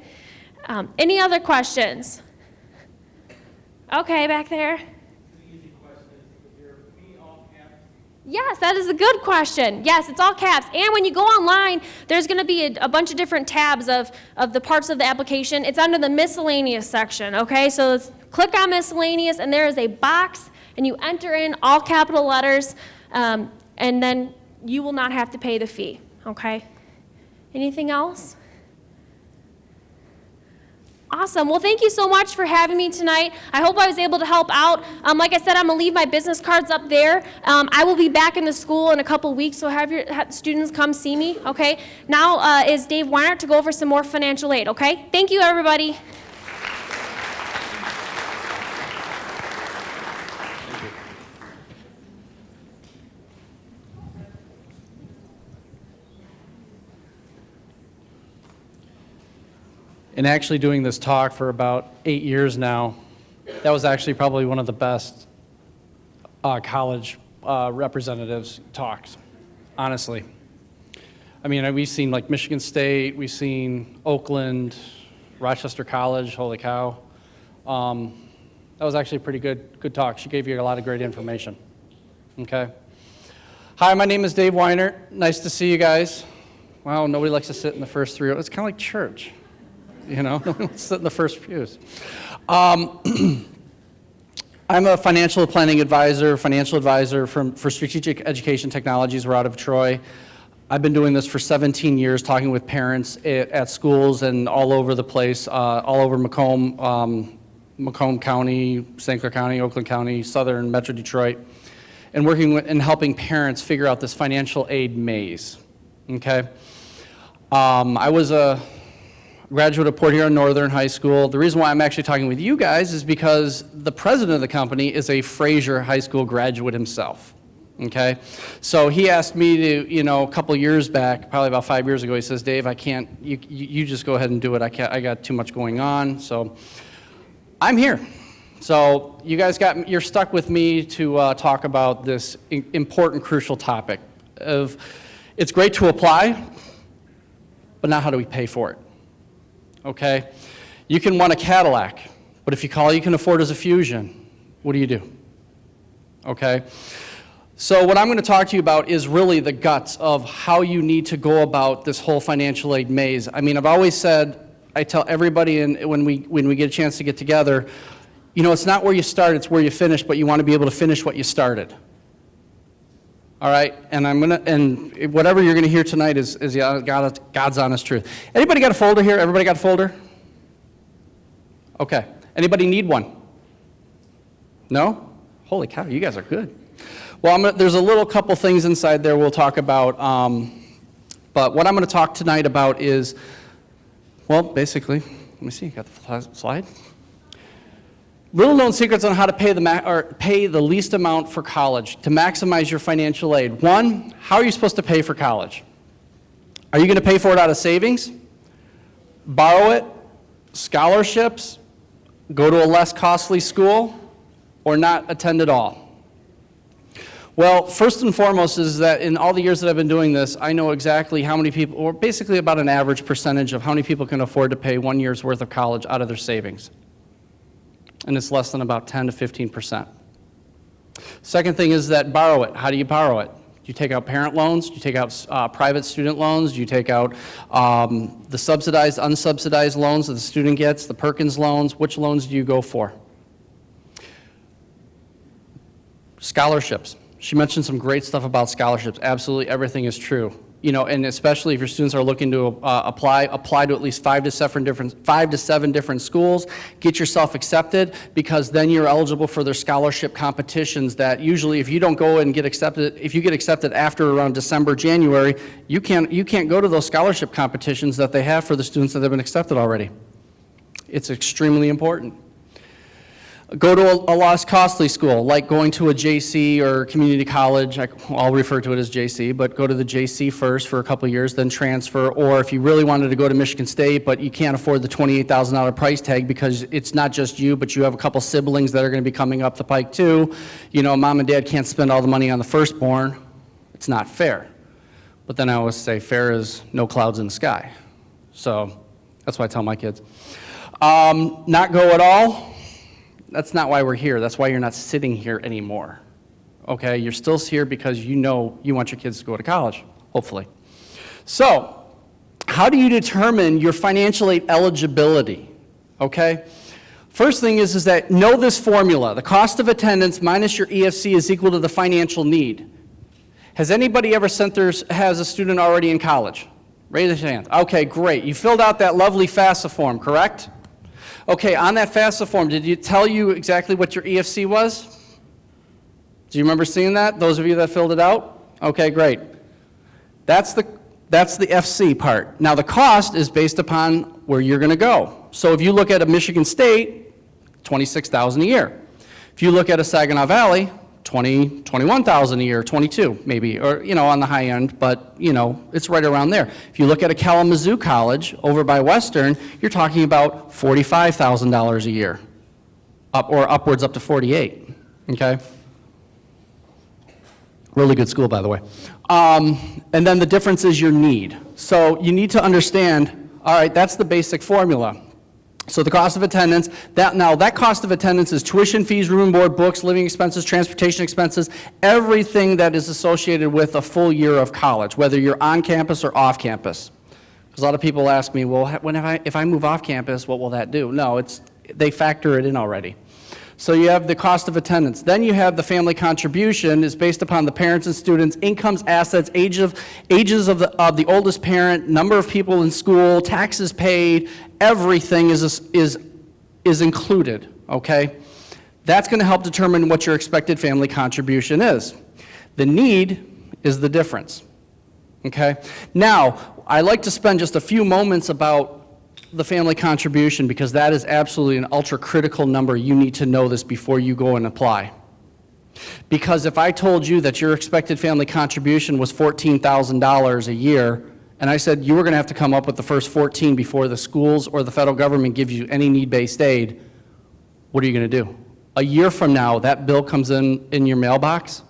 Any other questions? Okay, back there. Yes, that is a good question. Yes, it's all caps. And when you go online, there's going to be a bunch of different tabs of the parts of the application. It's under the miscellaneous section, okay? So click on miscellaneous, and there is a box, and you enter in all capital letters, and then you will not have to pay the fee, okay? Anything else? Awesome. Well, thank you so much for having me tonight. I hope I was able to help out. Like I said, I'm going to leave my business cards up there. I will be back in the school in a couple weeks, so have your students come see me, okay? Now is Dave Weiner to go over some more financial aid, okay? Thank you, everybody. And actually doing this talk for about 8 years now, that was actually probably one of the best college representatives talks, honestly. I mean, we've seen like Michigan State, we've seen Oakland, Rochester College, holy cow. That was actually a pretty good talk. She gave you a lot of great information, okay? Hi, my name is Dave Weiner. Nice to see you guys. Wow, nobody likes to sit in the first three rows. It's kind of like church. You know, sit in the first pews. I'm a financial planning advisor, for Strategic Education Technologies. We're out of Troy. I've been doing this for 17 years, talking with parents at schools and all over the place, all over Macomb County, St. Clair County, Oakland County, Southern Metro Detroit, and working with and helping parents figure out this financial aid maze. Okay, I was a graduate of Port Huron Northern High School. The reason why I'm actually talking with you guys is because the president of the company is a Fraser High School graduate himself, Okay, so he asked me to, you know, a couple years back, probably about 5 years ago, he says, Dave, I can't, you just go ahead and do it. I got too much going on. So I'm here. So you guys you're stuck with me to talk about this important, crucial topic of, it's great to apply, but now how do we pay for it? Okay, you can want a Cadillac, but if you call all you can afford is a Fusion, what do you do? Okay. So what I'm going to talk to you about is really the guts of how you need to go about this whole financial aid maze. I mean, I've always said, I tell everybody when we get a chance to get together, you know, it's not where you start, it's where you finish, but you want to be able to finish what you started. All right? And whatever you're going to hear tonight is God's honest truth. Anybody got a folder here? Everybody got a folder? Okay. Anybody need one? No? Holy cow, you guys are good. Well, there's a little couple things inside there we'll talk about, but what I'm going to talk tonight about is, well, basically, let me see, got the slide? Little known secrets on how to pay the least amount for college to maximize your financial aid. One, how are you supposed to pay for college? Are you going to pay for it out of savings? Borrow it? Scholarships? Go to a less costly school? Or not attend at all? Well, first and foremost is that in all the years that I've been doing this, I know exactly how many people, or basically about an average percentage of how many people can afford to pay 1 year's worth of college out of their savings. And it's less than about 10 to 15%. Second thing is that borrow it. How do you borrow it? Do you take out parent loans? Do you take out private student loans? Do you take out the subsidized, unsubsidized loans that the student gets, the Perkins loans? Which loans do you go for? Scholarships. She mentioned some great stuff about scholarships. Absolutely everything is true. You know, and especially if your students are looking to apply to at least 5 to 7 different schools. Get yourself accepted, because then you're eligible for their scholarship competitions that usually if you don't go and get accepted, if you get accepted after around December, January, you can't go to those scholarship competitions that they have for the students that have been accepted already. It's extremely important. Go to a less costly school, like going to a JC or community college. I'll refer to it as JC, but go to the JC first for a couple of years, then transfer. Or if you really wanted to go to Michigan State, but you can't afford the $28,000 price tag because it's not just you, but you have a couple siblings that are going to be coming up the pike too. You know, mom and dad can't spend all the money on the firstborn. It's not fair. But then I always say fair is no clouds in the sky. So that's what I tell my kids. Not go at all. That's not why we're here. That's why you're not sitting here anymore. Okay, you're still here because you know you want your kids to go to college, hopefully. So, how do you determine your financial aid eligibility? Okay, first thing is that know this formula. The cost of attendance minus your EFC is equal to the financial need. Has anybody ever has a student already in college? Raise your hand. Okay, great. You filled out that lovely FAFSA form, correct? Okay, on that FAFSA form, did it tell you exactly what your EFC was? Do you remember seeing that, those of you that filled it out? Okay, great. That's the FC part. Now the cost is based upon where you're going to go. So if you look at a Michigan State, $26,000 a year. If you look at a Saginaw Valley, $21,000 a year, 22 maybe, or you know, on the high end, but you know, it's right around there. If you look at a Kalamazoo College over by Western, you're talking about $45,000 a year, or upwards up to 48. Okay. Really good school, by the way. And then the difference is your need. So you need to understand, all right, that's the basic formula. So the cost of attendance, that cost of attendance is tuition fees, room and board, books, living expenses, transportation expenses, everything that is associated with a full year of college, whether you're on campus or off campus. Because a lot of people ask me, well, if I move off campus, what will that do? No, they factor it in already. So you have the cost of attendance. Then you have the family contribution is based upon the parents and students' incomes, assets, ages of the oldest parent, number of people in school, taxes paid, everything is included, okay? That's going to help determine what your expected family contribution is. The need is the difference, okay? Now, I like to spend just a few moments about the family contribution because that is absolutely an ultra critical number. You need to know this before you go and apply. Because if I told you that your expected family contribution was $14,000 a year, and I said you were going to have to come up with the first 14 before the schools or the federal government gives you any need-based aid, what are you going to do? A year from now, that bill comes in your mailbox.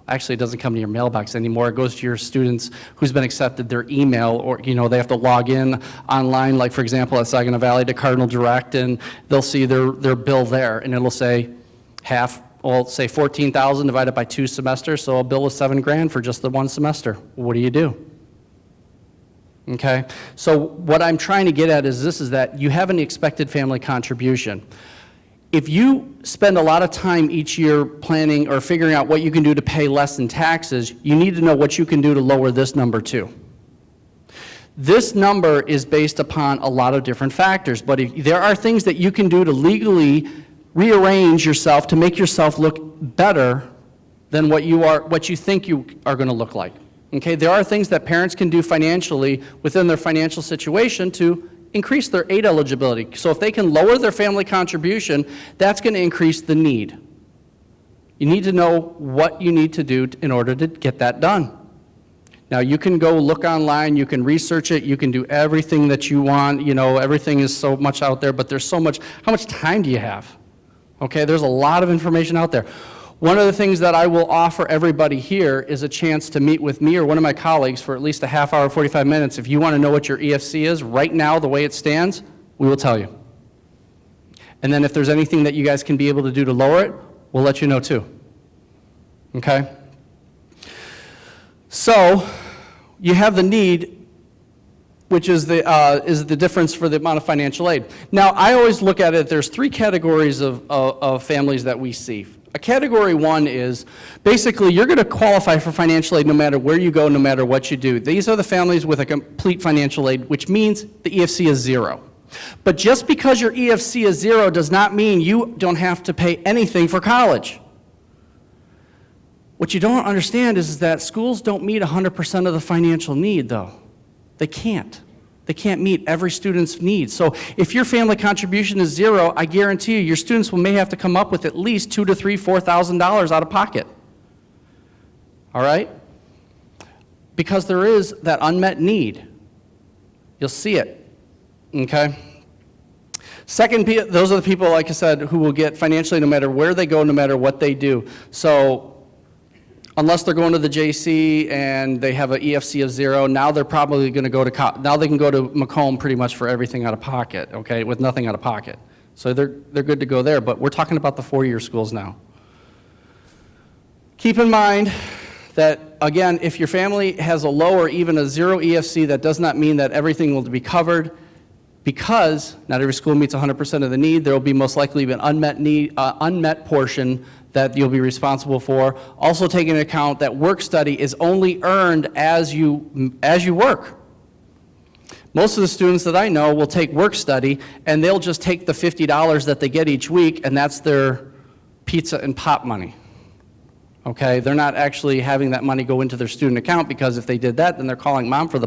Actually, it doesn't come to your mailbox anymore. It goes to your students who's been accepted their email, or they have to log in online, like for example at Saginaw Valley to Cardinal Direct, and they'll see their bill there, and it'll say say 14,000 divided by 2 semesters, so a bill is $7,000 for just the 1 semester. What do you do? Okay, so what I'm trying to get at is that you have an expected family contribution. If you spend a lot of time each year planning or figuring out what you can do to pay less in taxes, you need to know what you can do to lower this number too. This number is based upon a lot of different factors, but there are things that you can do to legally rearrange yourself to make yourself look better than what you think you are going to look like. Okay, there are things that parents can do financially within their financial situation to increase their aid eligibility. So if they can lower their family contribution, that's going to increase the need. You need to know what you need to do in order to get that done. Now you can go look online, you can research it, you can do everything that you want, everything is so much out there, but there's so much, how much time do you have? Okay, there's a lot of information out there. One of the things that I will offer everybody here is a chance to meet with me or one of my colleagues for at least a half hour, 45 minutes. If you want to know what your EFC is right now, the way it stands, we will tell you. And then if there's anything that you guys can be able to do to lower it, we'll let you know too. Okay? So, you have the need, which is the difference for the amount of financial aid. Now, I always look at it, there's 3 categories of families that we see. A category 1 is basically you're going to qualify for financial aid no matter where you go, no matter what you do. These are the families with a complete financial aid, which means the EFC is 0. But just because your EFC is 0 does not mean you don't have to pay anything for college. What you don't understand is that schools don't meet 100% of the financial need, though. They can't. They can't meet every student's needs. So if your family contribution is 0, I guarantee you your students may have to come up with at least $2,000 to $4,000 out of pocket. All right? Because there is that unmet need. You'll see it. Okay? Second, those are the people, like I said, who will get financially no matter where they go, no matter what they do. So unless they're going to the JC and they have an EFC of 0, now they're probably going to go to, now they can go to Macomb pretty much for everything out of pocket, okay, with nothing out of pocket. So they're good to go there, but we're talking about the 4-year schools now. Keep in mind that, again, if your family has a low or even a 0 EFC, that does not mean that everything will be covered, because not every school meets 100% of the need. There will be most likely an unmet portion that you'll be responsible for. Also take into account that work study is only earned as you work. Most of the students that I know will take work study and they'll just take the $50 that they get each week and that's their pizza and pop money. Okay, they're not actually having that money go into their student account, because if they did that, then they're calling mom for the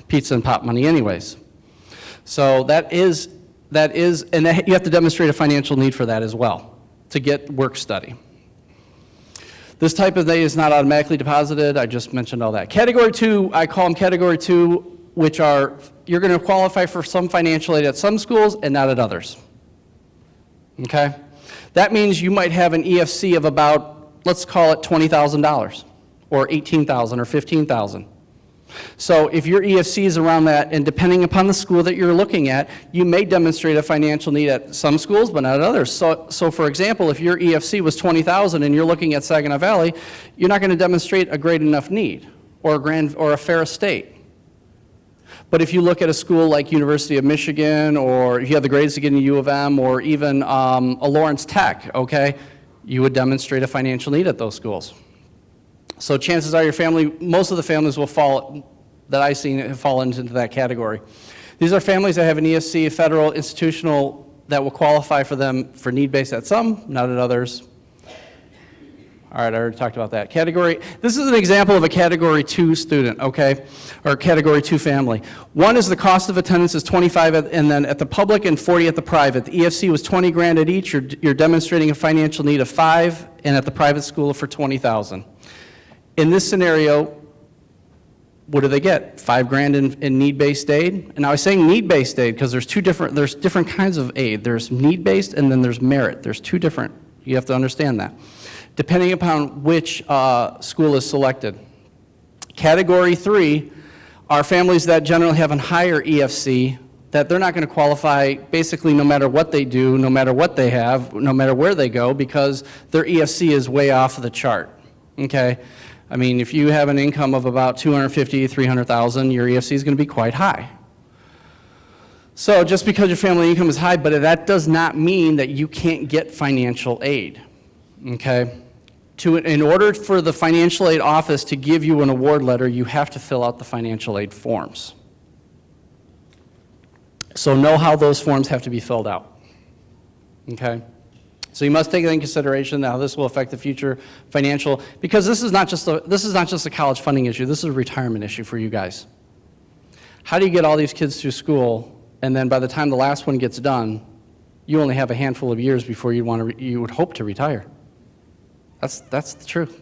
pizza and pop money anyways. So that is, and you have to demonstrate a financial need for that as well, to get work study. This type of aid is not automatically deposited. I just mentioned all that. Category 2, I call them Category 2, which are, you're going to qualify for some financial aid at some schools and not at others. Okay? That means you might have an EFC of about, let's call it $20,000 or $18,000 or $15,000. So if your EFC is around that, and depending upon the school that you're looking at, you may demonstrate a financial need at some schools, but not at others. So for example, if your EFC was $20,000 and you're looking at Saginaw Valley, you're not going to demonstrate a great enough need or a fair estate. But if you look at a school like University of Michigan, or if you have the grades to get into U of M, or even a Lawrence Tech, okay, you would demonstrate a financial need at those schools. So chances are your family, most of the families will fall, that I've seen have fallen into that category. These are families that have an ESC, federal, institutional, that will qualify for them for need-based at some, not at others. All right, I already talked about that. This is an example of a Category 2 student, okay, or Category 2 family. One is the cost of attendance is 25, and then at the public and 40 at the private. The EFC was 20 grand at each. You're demonstrating a financial need of 5, and at the private school for 20,000. In this scenario, what do they get? 5 grand in need-based aid. And now I'm saying need-based aid because there's different kinds of aid. There's need-based and then there's merit. There's two different. You have to understand that. Depending upon which school is selected. Category 3 are families that generally have a higher EFC, that they're not going to qualify basically no matter what they do, no matter what they have, no matter where they go, because their EFC is way off of the chart. Okay? I mean, if you have an income of about $250,000, $300,000, your EFC is going to be quite high. So just because your family income is high, but that does not mean that you can't get financial aid. Okay? In order for the financial aid office to give you an award letter, you have to fill out the financial aid forms. So know how those forms have to be filled out. Okay? So you must take into consideration how this will affect the future financial, because this is not just a college funding issue, this is a retirement issue for you guys. How do you get all these kids through school, and then by the time the last one gets done, you only have a handful of years before you would hope to retire? That's the truth.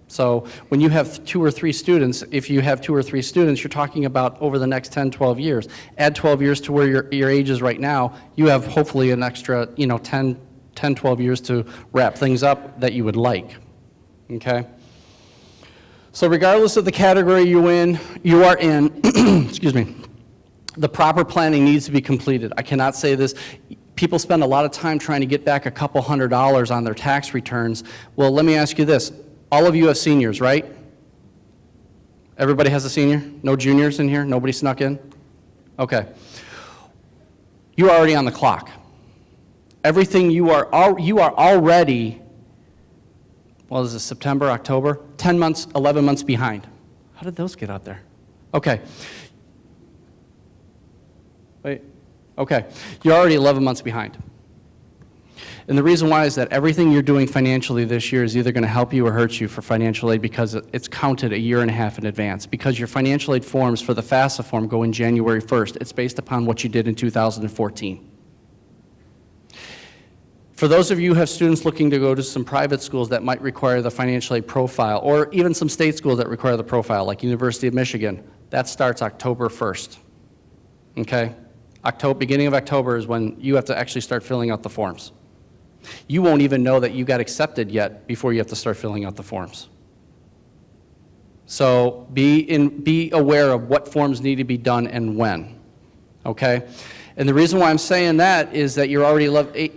So when you have 2 or 3 students, if you have 2 or 3 students, you're talking about over the next 10, 12 years. Add 12 years to where your age is right now, you have hopefully an extra, 10, 12 years to wrap things up that you would like, okay? So regardless of the category you are in, excuse me, the proper planning needs to be completed. I cannot say this. People spend a lot of time trying to get back a couple $100s on their tax returns. Well, let me ask you this. All of you have seniors, right? Everybody has a senior? No juniors in here? Nobody snuck in? Okay. You're already on the clock. Everything you are already, well, is it September, October? 10 months, 11 months behind. How did those get out there? Okay. Wait. Okay. You're already 11 months behind. And the reason why is that everything you're doing financially this year is either going to help you or hurt you for financial aid, because it's counted a year and a half in advance. Because your financial aid forms for the FAFSA form go in January 1st. It's based upon what you did in 2014. For those of you who have students looking to go to some private schools that might require the financial aid profile, or even some state schools that require the profile, like University of Michigan, that starts October 1st. Okay? Beginning of October is when you have to actually start filling out the forms. You won't even know that you got accepted yet before you have to start filling out the forms. So be aware of what forms need to be done and when. Okay? And the reason why I'm saying that is that you're already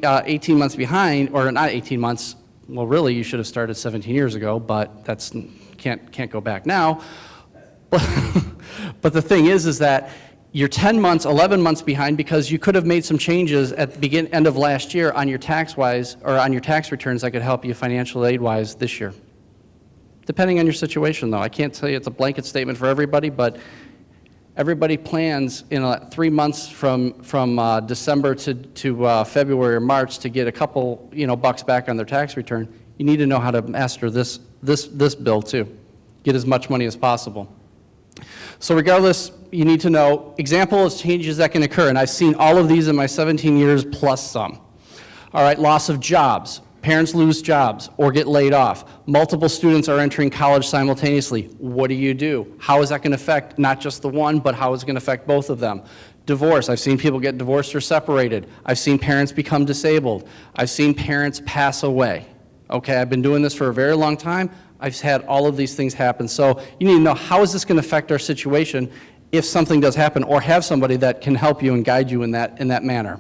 18 months behind, or not 18 months, well, really, you should have started 17 years ago, but that's can't go back now. But the thing is that you're 10 months, 11 months behind because you could have made some changes at the end of last year on your tax-wise, or on your tax returns that could help you financial aid-wise this year. Depending on your situation, though. I can't tell you it's a blanket statement for everybody, but everybody plans in 3 months from December to February or March to get a couple, bucks back on their tax return. You need to know how to master this bill too. Get as much money as possible. So regardless, you need to know example of changes that can occur, and I've seen all of these in my 17 years plus some. All right, loss of jobs. Parents lose jobs or get laid off. Multiple students are entering college simultaneously. What do? How is that going to affect not just the one, but how is it going to affect both of them? Divorce. I've seen people get divorced or separated. I've seen parents become disabled. I've seen parents pass away. Okay, I've been doing this for a very long time. I've had all of these things happen. So you need to know, how is this going to affect our situation if something does happen, or have somebody that can help you and guide you in that manner.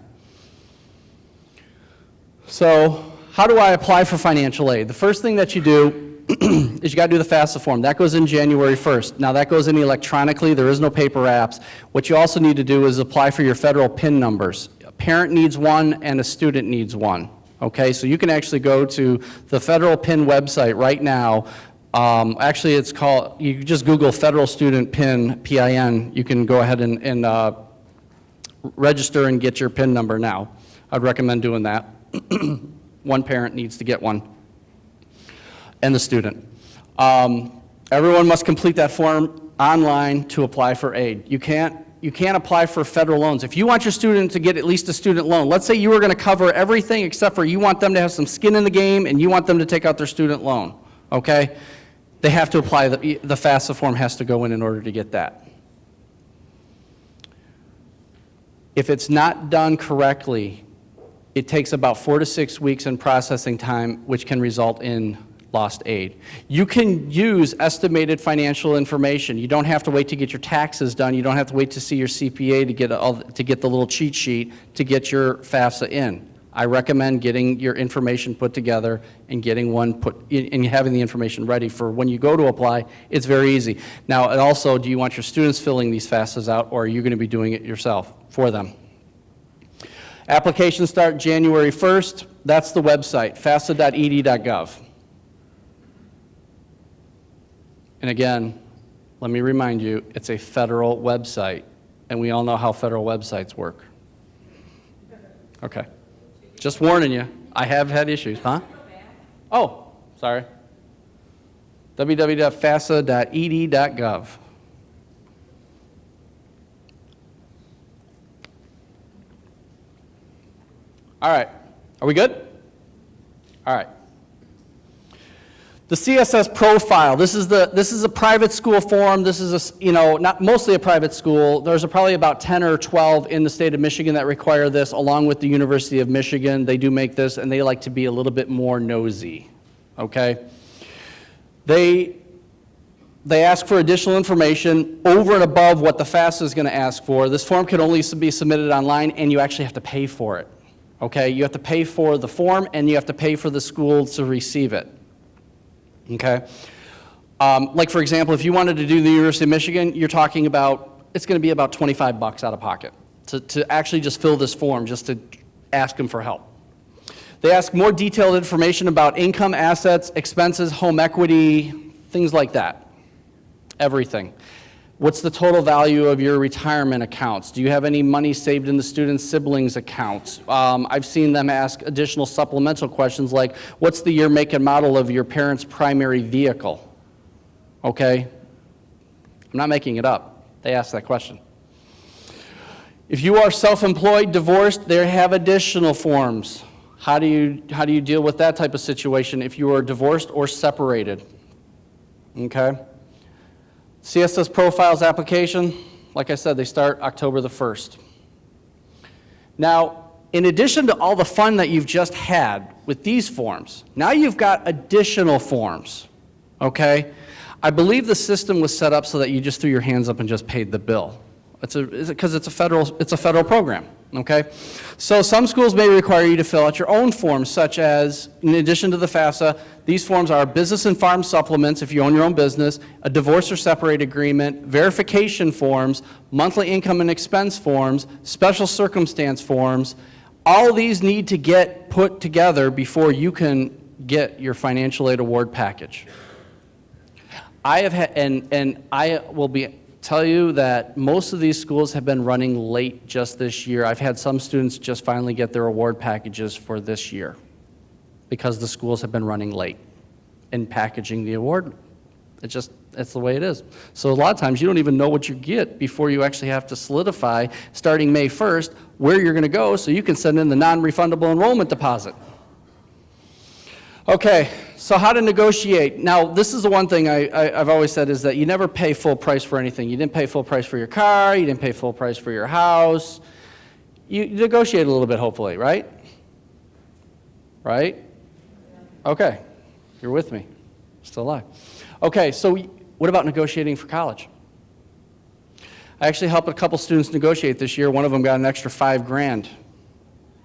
So how do I apply for financial aid? The first thing that you do is you got to do the FAFSA form. That goes in January 1st. Now that goes in electronically. There is no paper apps. What you also need to do is apply for your federal PIN numbers. A parent needs one and a student needs one. Okay, so you can actually go to the federal PIN website right now. Actually, it's called, you just Google Federal Student PIN, PIN. You can go ahead and register and get your PIN number now. I'd recommend doing that. One parent needs to get one. and the student. Everyone must complete that form online to apply for aid. You can't apply for federal loans. If you want your student to get at least a student loan, let's say you were going to cover everything except for you want them to have some skin in the game and you want them to take out their student loan, okay? They have to apply, the FAFSA form has to go in order to get that. If it's not done correctly, it takes about 4 to 6 weeks in processing time, which can result in lost aid. You can use estimated financial information. You don't have to wait to get your taxes done. You don't have to wait to see your CPA to get the little cheat sheet to get your FAFSA in. I recommend getting your information put together and getting one and having the information ready for when you go to apply. It's very easy. Now, and also, do you want your students filling these FAFSAs out, or are you going to be doing it yourself for them? Applications start January 1st. That's the website, fafsa.ed.gov. And again, let me remind you, it's a federal website, and we all know how federal websites work. Okay. Just warning you, I have had issues, huh? Oh, sorry. www.fafsa.ed.gov. All right. Are we good? All right. The CSS profile, this is a private school form. This is not mostly a private school. There's probably about 10 or 12 in the state of Michigan that require this, along with the University of Michigan. They do make this, and they like to be a little bit more nosy, okay? They ask for additional information over and above what the FAFSA is going to ask for. This form can only be submitted online, and you actually have to pay for it, okay? You have to pay for the form, and you have to pay for the school to receive it. Okay, like for example, if you wanted to do the University of Michigan, you're talking about, it's going to be about $25 out of pocket to actually just fill this form, just to ask them for help. They ask more detailed information about income, assets, expenses, home equity, things like that, everything. What's the total value of your retirement accounts? Do you have any money saved in the student's siblings' accounts? I've seen them ask additional supplemental questions like, what's the year, make, and model of your parents' primary vehicle? Okay? I'm not making it up. They ask that question. If you are self-employed, divorced, they have additional forms. How do you deal with that type of situation if you are divorced or separated? Okay? CSS Profiles application, like I said, they start October the 1st. Now, in addition to all the fun that you've just had with these forms, now you've got additional forms, okay? I believe the system was set up so that you just threw your hands up and just paid the bill. Because it's a federal program, okay? So some schools may require you to fill out your own forms, such as, in addition to the FAFSA, these forms are business and farm supplements if you own your own business, a divorce or separate agreement, verification forms, monthly income and expense forms, special circumstance forms. All these need to get put together before you can get your financial aid award package. I have had, and I will tell you that most of these schools have been running late just this year. I've had some students just finally get their award packages for this year because the schools have been running late in packaging the award. It's the way it is. So a lot of times you don't even know what you get before you actually have to solidify, starting May 1st, where you're going to go so you can send in the non-refundable enrollment deposit. Okay, so how to negotiate. Now, this is the one thing I've always said is that you never pay full price for anything. You didn't pay full price for your car. You didn't pay full price for your house. You negotiate a little bit, hopefully, right? Right? Okay, you're with me. Still alive. Okay, so what about negotiating for college? I actually helped a couple students negotiate this year. One of them got an extra $5,000.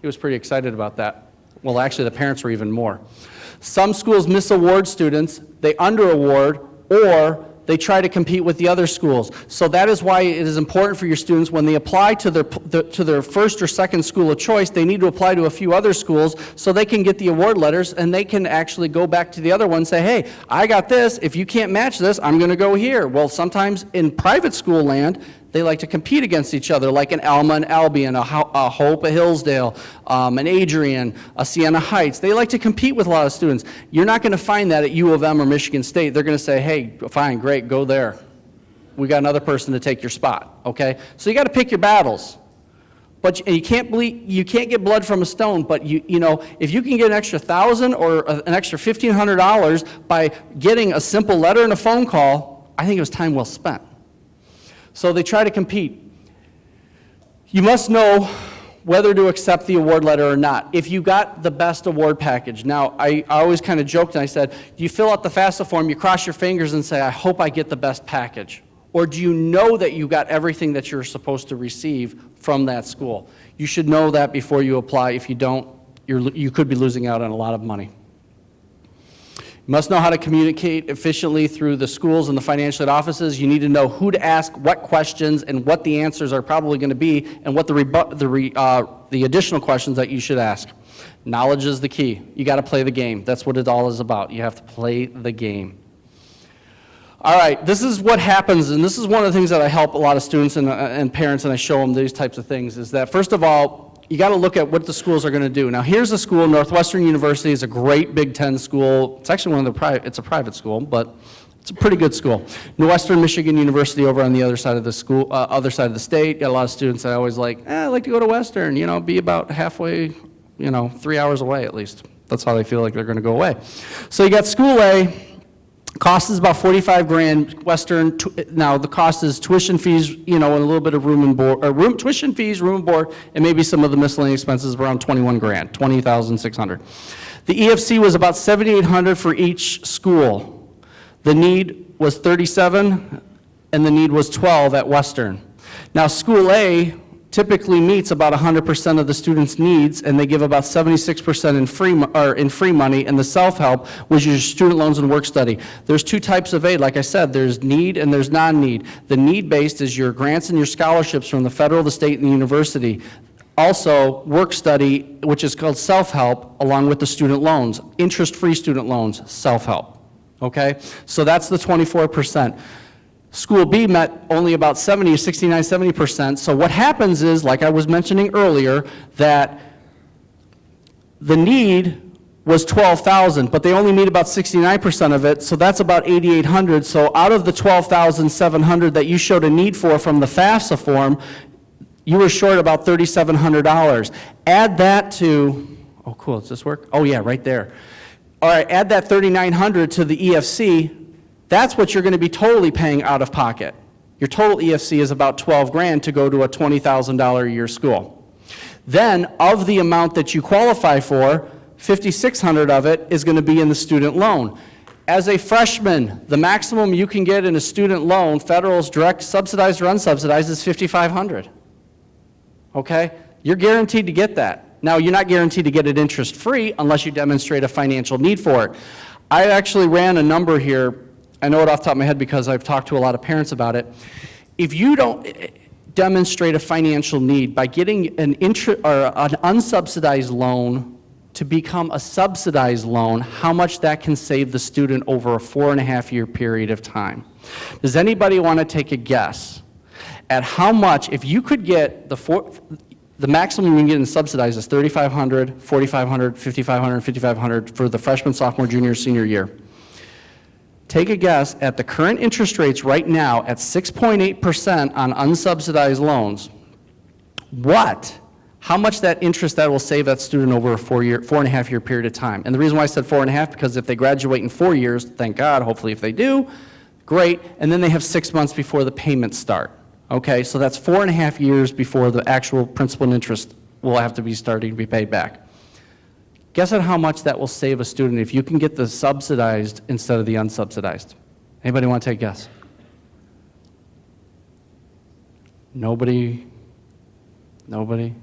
He was pretty excited about that. Well, actually, the parents were even more. Some schools misaward students, they underaward, or they try to compete with the other schools. So that is why it is important for your students when they apply to their first or second school of choice, they need to apply to a few other schools so they can get the award letters and they can actually go back to the other one and say, hey, I got this. If you can't match this, I'm going to go here. Well, sometimes in private school land, They like to compete against each other, like an Alma and Albion, a Hope, a Hillsdale, an Adrian, a Siena Heights. They like to compete with a lot of students. You're not going to find that at U of M or Michigan State. They're going to say, hey, fine, great, go there. We got another person to take your spot, okay? So you got to pick your battles. But you can't get blood from a stone, but you know, if you can get an extra $1,000 or an extra $1,500 by getting a simple letter and a phone call, I think it was time well spent. So they try to compete. You must know whether to accept the award letter or not. If you got the best award package, now I always kind of joked and I said, do you fill out the FAFSA form, you cross your fingers and say, I hope I get the best package? Or do you know that you got everything that you're supposed to receive from that school? You should know that before you apply. If you don't, you could be losing out on a lot of money. You must know how to communicate efficiently through the schools and the financial aid offices. You need to know who to ask, what questions, and what the answers are probably going to be, and what the additional questions that you should ask. Knowledge is the key. You got to play the game. That's what it all is about. You have to play the game. All right, this is what happens, and this is one of the things that I help a lot of students and parents, and I show them these types of things, is that first of all, you got to look at what the schools are going to do. Now, here's a school, Northwestern University is a great Big Ten school. It's actually one of the it's a private school, but it's a pretty good school. Northwestern Michigan University over on the other side of the school, other side of the state. Got a lot of students that always like, I'd like to go to Western, you know, be about halfway, you know, 3 hours away at least. That's how they feel like they're going to go away. So you got School A. Cost is about $45,000 Western. Now the cost is tuition fees, you know, and a little bit of room and board, or tuition fees, room and board, and maybe some of the miscellaneous expenses around $21,000, $20,600. The EFC was about $7,800 for each school. The need was 37, and the need was 12 at Western. Now School A typically meets about 100% of the students' needs, and they give about 76% in free money, and the self-help, which is student loans and work study. There's two types of aid. Like I said, there's need and there's non-need. The need-based is your grants and your scholarships from the federal, the state, and the university. Also, work study, which is called self-help, along with the student loans, interest-free student loans, self-help. Okay? So that's the 24%. School B met only about 70%. So what happens is, like I was mentioning earlier, that the need was 12,000, but they only meet about 69% of it, so that's about 8,800. So out of the 12,700 that you showed a need for from the FAFSA form, you were short about $3,700. Add that to, oh cool, does this work? Oh yeah, right there. All right, add that 3,900 to the EFC. That's what you're going to be totally paying out of pocket. Your total EFC is about $12,000 to go to a $20,000 a year school. Then, of the amount that you qualify for, $5,600 of it is going to be in the student loan. As a freshman, the maximum you can get in a student loan, federal's direct subsidized or unsubsidized, is $5,500. Okay? You're guaranteed to get that. Now, you're not guaranteed to get it interest-free unless you demonstrate a financial need for it. I actually ran a number here. I know it off the top of my head because I've talked to a lot of parents about it. If you don't demonstrate a financial need by getting an unsubsidized loan to become a subsidized loan, how much that can save the student over a 4.5-year period of time. Does anybody want to take a guess at how much, if you could get the maximum you can get in subsidized is $3,500, $4,500, $5,500, $5,500 for the freshman, sophomore, junior, senior year. Take a guess at the current interest rates right now at 6.8% on unsubsidized loans. How much that interest that will save that student over a 4.5-year period of time. And the reason why I said 4.5, because if they graduate in 4 years, thank God, hopefully if they do, great, and then they have 6 months before the payments start. Okay, so that's 4.5 years before the actual principal and interest will have to be starting to be paid back. Guess at how much that will save a student if you can get the subsidized instead of the unsubsidized. Anybody want to take a guess? Nobody? Nobody?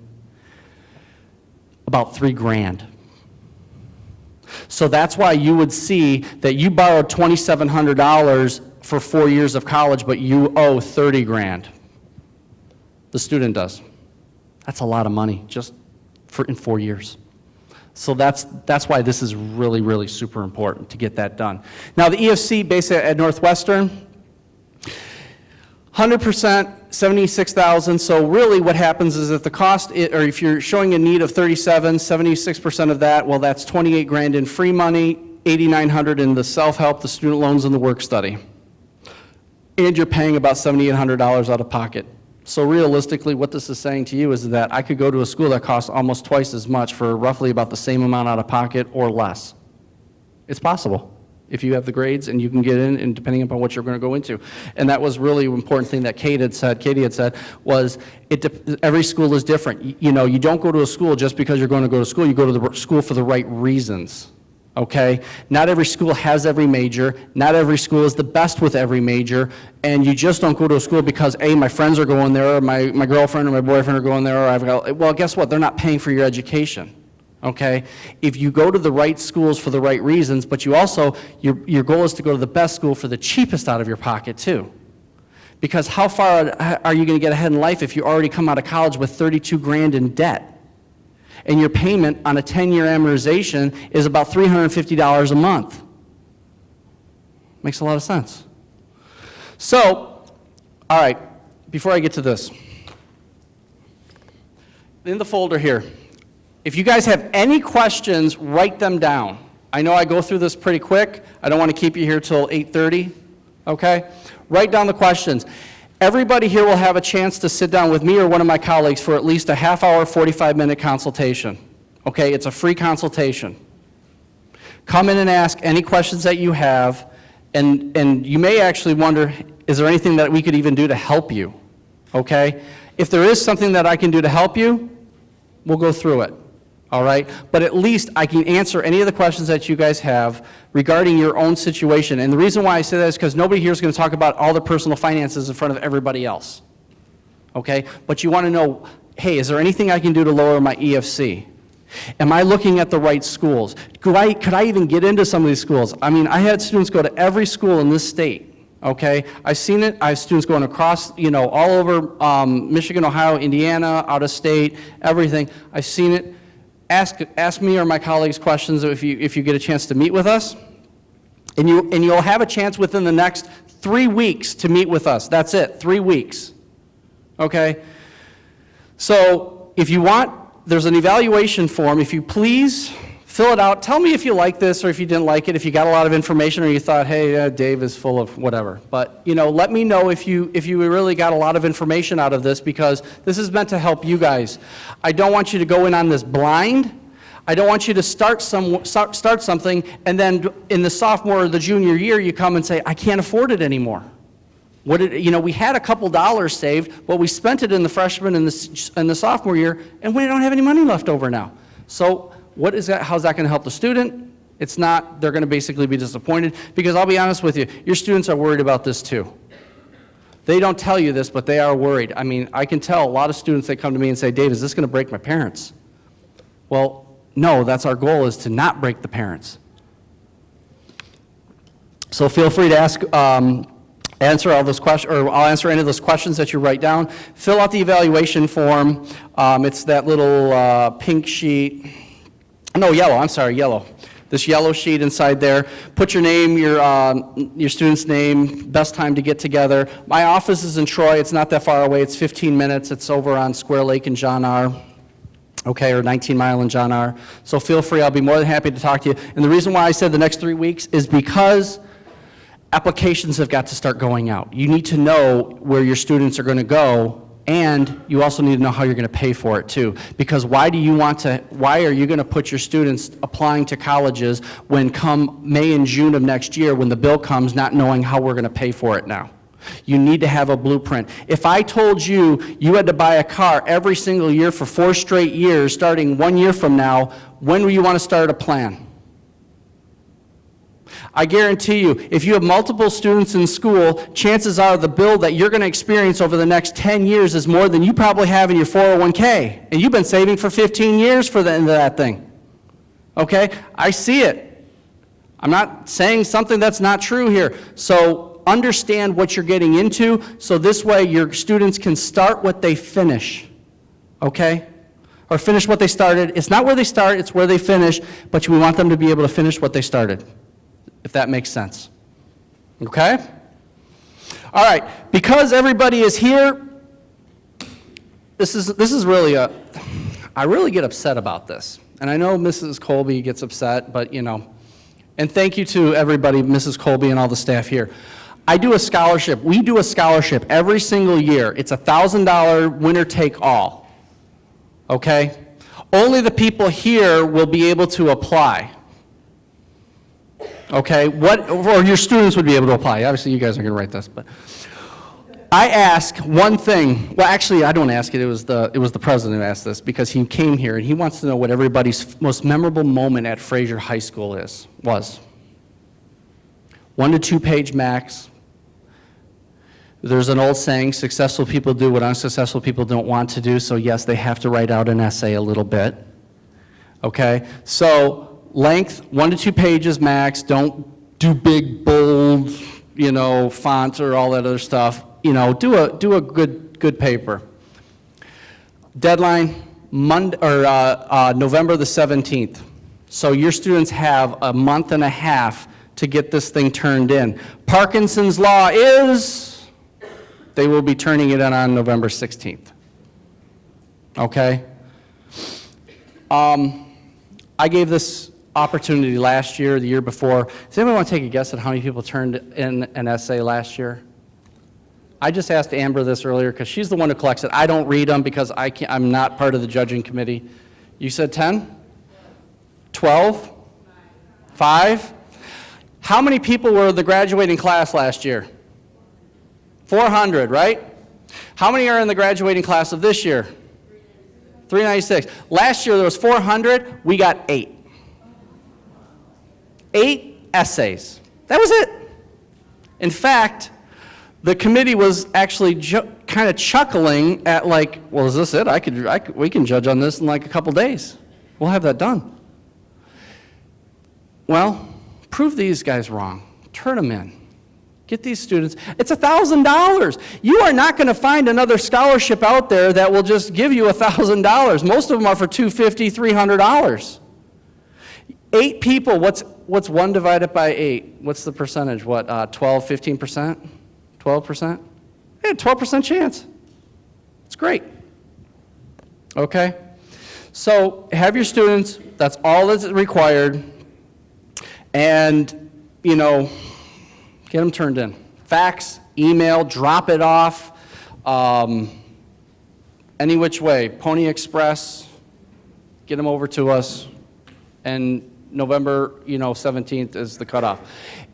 About $3,000. So that's why you would see that you borrowed $2,700 for 4 years of college, but you owe $30,000. The student does. That's a lot of money just in 4 years. So that's why this is really, really super important to get that done. Now the EFC basically at Northwestern, 100%, 76,000. So really what happens is if the cost, or if you're showing a need of 37, 76% of that, well, that's 28 grand in free money, 8,900 in the self-help, the student loans, and the work study. And you're paying about $7,800 out of pocket. So realistically, what this is saying to you is that I could go to a school that costs almost twice as much for roughly about the same amount out of pocket or less. It's possible if you have the grades and you can get in, and depending upon what you're going to go into. And that was really an important thing that Katie had said was every school is different. You know, you don't go to a school just because you're going to go to school. You go to the school for the right reasons. Okay? Not every school has every major. Not every school is the best with every major. And you just don't go to a school because, A, my friends are going there, or my girlfriend or my boyfriend are going there, or I've got, well, guess what? They're not paying for your education. Okay? If you go to the right schools for the right reasons, but you also, your goal is to go to the best school for the cheapest out of your pocket, too. Because how far are you going to get ahead in life if you already come out of college with 32 grand in debt? And your payment on a 10-year amortization is about $350 a month. Makes a lot of sense. So, all right, before I get to this, in the folder here, if you guys have any questions, write them down. I know I go through this pretty quick. I don't want to keep you here till 8:30, okay? Write down the questions. Everybody here will have a chance to sit down with me or one of my colleagues for at least a half-hour, 45-minute consultation. Okay, it's a free consultation. Come in and ask any questions that you have, and you may actually wonder, is there anything that we could even do to help you? Okay? If there is something that I can do to help you, we'll go through it. All right? But at least I can answer any of the questions that you guys have regarding your own situation. And the reason why I say that is because nobody here is going to talk about all their personal finances in front of everybody else. Okay? But you want to know, hey, is there anything I can do to lower my EFC? Am I looking at the right schools? Could I even get into some of these schools? I mean, I had students go to every school in this state. Okay? I've seen it. I have students going across, you know, all over Michigan, Ohio, Indiana, out of state, everything. I've seen it. Ask me or my colleagues questions if you get a chance to meet with us. And you'll have a chance within the next 3 weeks to meet with us. That's it, 3 weeks. Okay? So if you want, there's an evaluation form. If you please fill it out. Tell me if you like this or if you didn't like it, if you got a lot of information or you thought, hey, Dave is full of whatever. But, you know, let me know if you really got a lot of information out of this, because this is meant to help you guys. I don't want you to go in on this blind. I don't want you to start something and then in the sophomore or the junior year you come and say, I can't afford it anymore. We had a couple dollars saved, but we spent it in the freshman and the sophomore year, and we don't have any money left over now. So what is that? How's that going to help the student? It's not. They're going to basically be disappointed, because I'll be honest with you, your students are worried about this too. They don't tell you this, but they are worried. I mean, I can tell a lot of students, they come to me and say, Dave, is this going to break my parents? Well, no, that's our goal, is to not break the parents. So feel free to answer all those questions, or I'll answer any of those questions that you write down. Fill out the evaluation form. It's that little pink sheet. No, yellow, I'm sorry, yellow. This yellow sheet inside there. Put your name, your student's name, best time to get together. My office is in Troy. It's not that far away. It's 15 minutes. It's over on Square Lake in John R. Okay, or 19 Mile in John R. So feel free. I'll be more than happy to talk to you. And the reason why I said the next 3 weeks is because applications have got to start going out. You need to know where your students are going to go, and you also need to know how you're going to pay for it too. Because why are you going to put your students applying to colleges when come May and June of next year, when the bill comes, not knowing how we're going to pay for it now? You need to have a blueprint. If I told you you had to buy a car every single year for 4 straight years, starting 1 year from now, when will you want to start a plan? I guarantee you, if you have multiple students in school, chances are the bill that you're going to experience over the next 10 years is more than you probably have in your 401k. And you've been saving for 15 years for the end of that thing. Okay? I see it. I'm not saying something that's not true here. So understand what you're getting into, so this way your students can start what they finish. Okay? Or finish what they started. It's not where they start, it's where they finish, but we want them to be able to finish what they started, if that makes sense. Okay? All right, because everybody is here, this is really I really get upset about this. And I know Mrs. Colby gets upset, but you know, and thank you to everybody, Mrs. Colby and all the staff here. I do a scholarship. We do a scholarship every single year. It's a $1,000 winner take all, okay? Only the people here will be able to apply. Okay, or your students would be able to apply. Obviously, you guys are going to write this, but I ask one thing. Well, actually, I don't ask it. It was the president who asked this because he came here and he wants to know what everybody's most memorable moment at Fraser High School was. 1 to 2 page max. There's an old saying: successful people do what unsuccessful people don't want to do. So yes, they have to write out an essay a little bit. Okay, so. Length, 1 to 2 pages max. Don't do big, bold, you know, font or all that other stuff. You know, do a good paper. Deadline, November the 17th. So your students have a month and a half to get this thing turned in. Parkinson's law is, they will be turning it in on November 16th. Okay? I gave this opportunity last year, the year before. Does anybody want to take a guess at how many people turned in an essay last year? I just asked Amber this earlier because she's the one who collects it. I don't read them because I'm not part of the judging committee. You said 10? 12? 5? How many people were in the graduating class last year? 400, right? How many are in the graduating class of this year? 396. Last year there was 400, we got 8. 8 essays. That was it. In fact, the committee was actually kind of chuckling at like, well, is this it? We can judge on this in like a couple days. We'll have that done. Well, prove these guys wrong. Turn them in. Get these students. It's $1,000. You are not going to find another scholarship out there that will just give you $1,000. Most of them are for $250, $300. 8 people. What's 1 divided by 8? What's the percentage? What? 12, 15%? 12%? Yeah, 12% chance. It's great. Okay. So have your students. That's all that's required, and you know. Get them turned in. Fax, email, drop it off, any which way. Pony Express, get them over to us, and November 17th is the cutoff.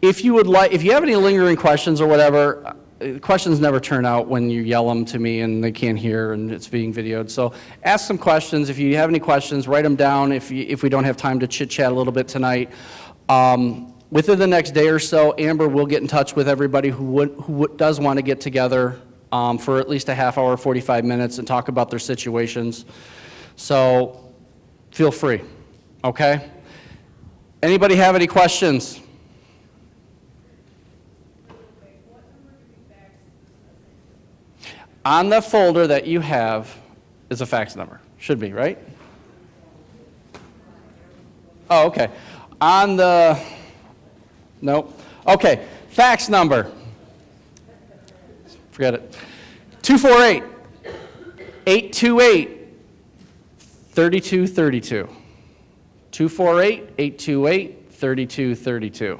If you have any lingering questions or whatever, questions never turn out when you yell them to me and they can't hear and it's being videoed. So ask some questions. If you have any questions, write them down if we don't have time to chit-chat a little bit tonight. Within the next day or so, Amber will get in touch with everybody who does want to get together for at least a half hour, 45 minutes, and talk about their situations. So feel free, okay? Anybody have any questions? On the folder that you have is a fax number. Should be, right? Oh, okay. On the... Nope. Okay, fax number. Forget it. 248-828-3232. 248-828-3232.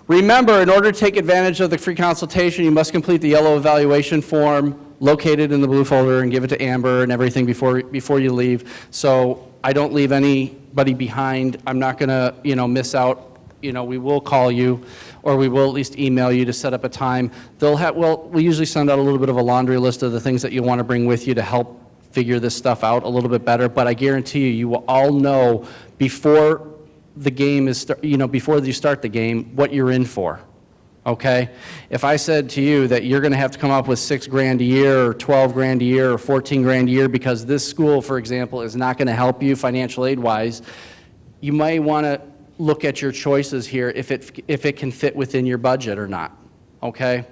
Remember, in order to take advantage of the free consultation, you must complete the yellow evaluation form located in the blue folder and give it to Amber and everything before you leave. So I don't leave anybody behind. I'm not going to, miss out. We will call you, or we will at least email you to set up a time. We usually send out a little bit of a laundry list of the things that you want to bring with you to help figure this stuff out a little bit better. But I guarantee you will all know before the game is, before you start the game, what you're in for. Okay? If I said to you that you're going to have to come up with $6 grand a year, or 12 grand a year, or 14 grand a year because this school, for example, is not going to help you financial aid-wise, you might want to look at your choices here if it can fit within your budget or not, okay?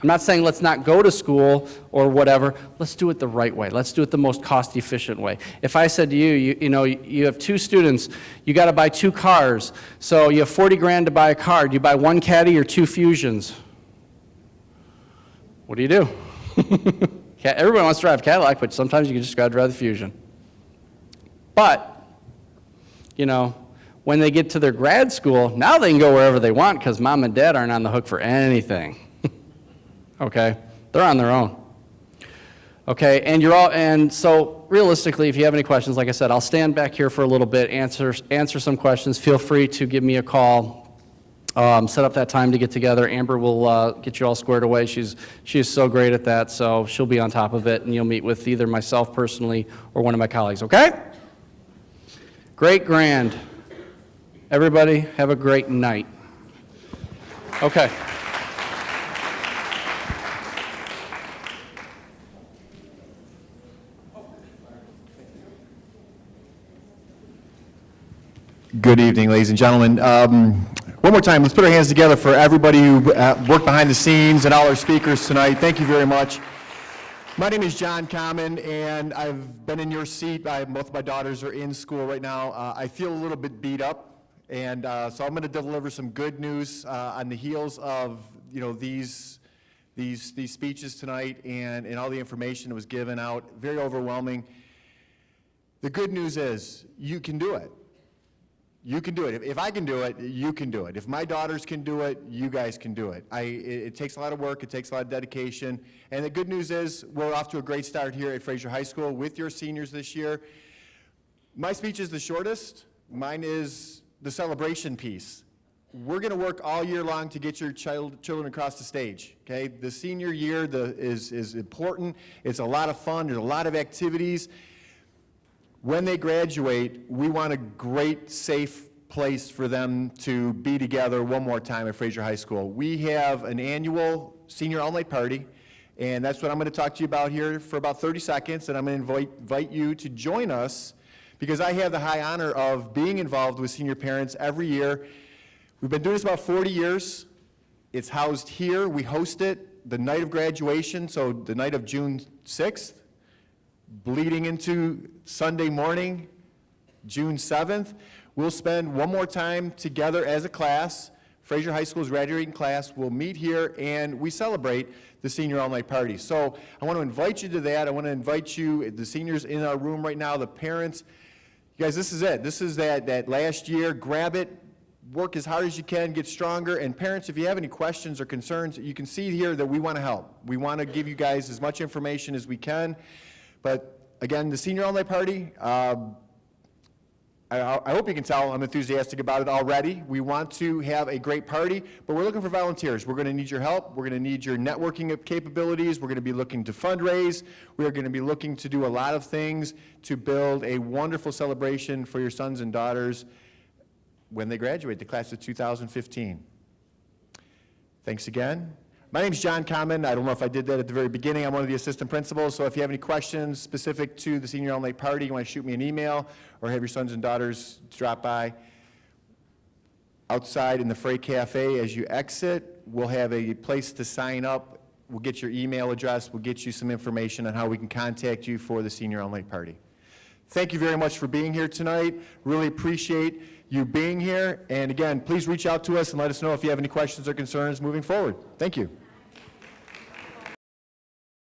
I'm not saying let's not go to school or whatever. Let's do it the right way. Let's do it the most cost-efficient way. If I said to you have 2 students, you got to buy 2 cars, so you have 40 grand to buy a car. Do you buy 1 Caddy or 2 Fusions? what do you do? Everybody wants to drive Cadillac, but sometimes you just got to drive the Fusion. But, you know, when they get to their grad school, now they can go wherever they want because mom and dad aren't on the hook for anything. Okay? They're on their own. Okay, and so realistically, if you have any questions, like I said, I'll stand back here for a little bit, answer some questions. Feel free to give me a call, set up that time to get together. Amber will get you all squared away. She is so great at that, so she'll be on top of it, and you'll meet with either myself personally or one of my colleagues, okay? Great, grand. Everybody, have a great night. Okay. Good evening, ladies and gentlemen. One more time, let's put our hands together for everybody who worked behind the scenes and all our speakers tonight. Thank you very much. My name is John Common, and I've been in your seat. Both of my daughters are in school right now. I feel a little bit beat up, and so I'm going to deliver some good news on the heels of these speeches tonight and all the information that was given out. Very overwhelming. The good news is you can do it. You can do it. If I can do it, you can do it. If my daughters can do it, you guys can do it. It takes a lot of work. It takes a lot of dedication. And the good news is we're off to a great start here at Fraser High School with your seniors this year. My speech is the shortest. Mine is the celebration piece. We're going to work all year long to get your children across the stage. Okay? The senior year is important. It's a lot of fun. There's a lot of activities. When they graduate, we want a great, safe place for them to be together one more time at Fraser High School. We have an annual senior all-night party, and that's what I'm going to talk to you about here for about 30 seconds, and I'm going to invite you to join us because I have the high honor of being involved with senior parents every year. We've been doing this about 40 years. It's housed here. We host it the night of graduation, so the night of June 6th. Bleeding into Sunday morning, June 7th, we'll spend one more time together as a class. Fraser High School's graduating class will meet here and we celebrate the senior all-night party. So I want to invite you to that. I want to invite you, the seniors in our room right now, the parents. You guys, this is it. This is that last year. Grab it. Work as hard as you can, get stronger. And parents, if you have any questions or concerns, you can see here that we want to help. We want to give you guys as much information as we can. But again, the senior all-night party, I hope you can tell I'm enthusiastic about it already. We want to have a great party, but we're looking for volunteers. We're going to need your help. We're going to need your networking capabilities. We're going to be looking to fundraise. We're going to be looking to do a lot of things to build a wonderful celebration for your sons and daughters when they graduate, the class of 2015. Thanks again. My name's John Common. I don't know if I did that at the very beginning. I'm one of the assistant principals, so if you have any questions specific to the senior all-night party, you want to shoot me an email or have your sons and daughters drop by. Outside in the Freight Cafe as you exit, we'll have a place to sign up. We'll get your email address. We'll get you some information on how we can contact you for the senior all-night party. Thank you very much for being here tonight. Really appreciate you being here. And again, please reach out to us and let us know if you have any questions or concerns moving forward. Thank you.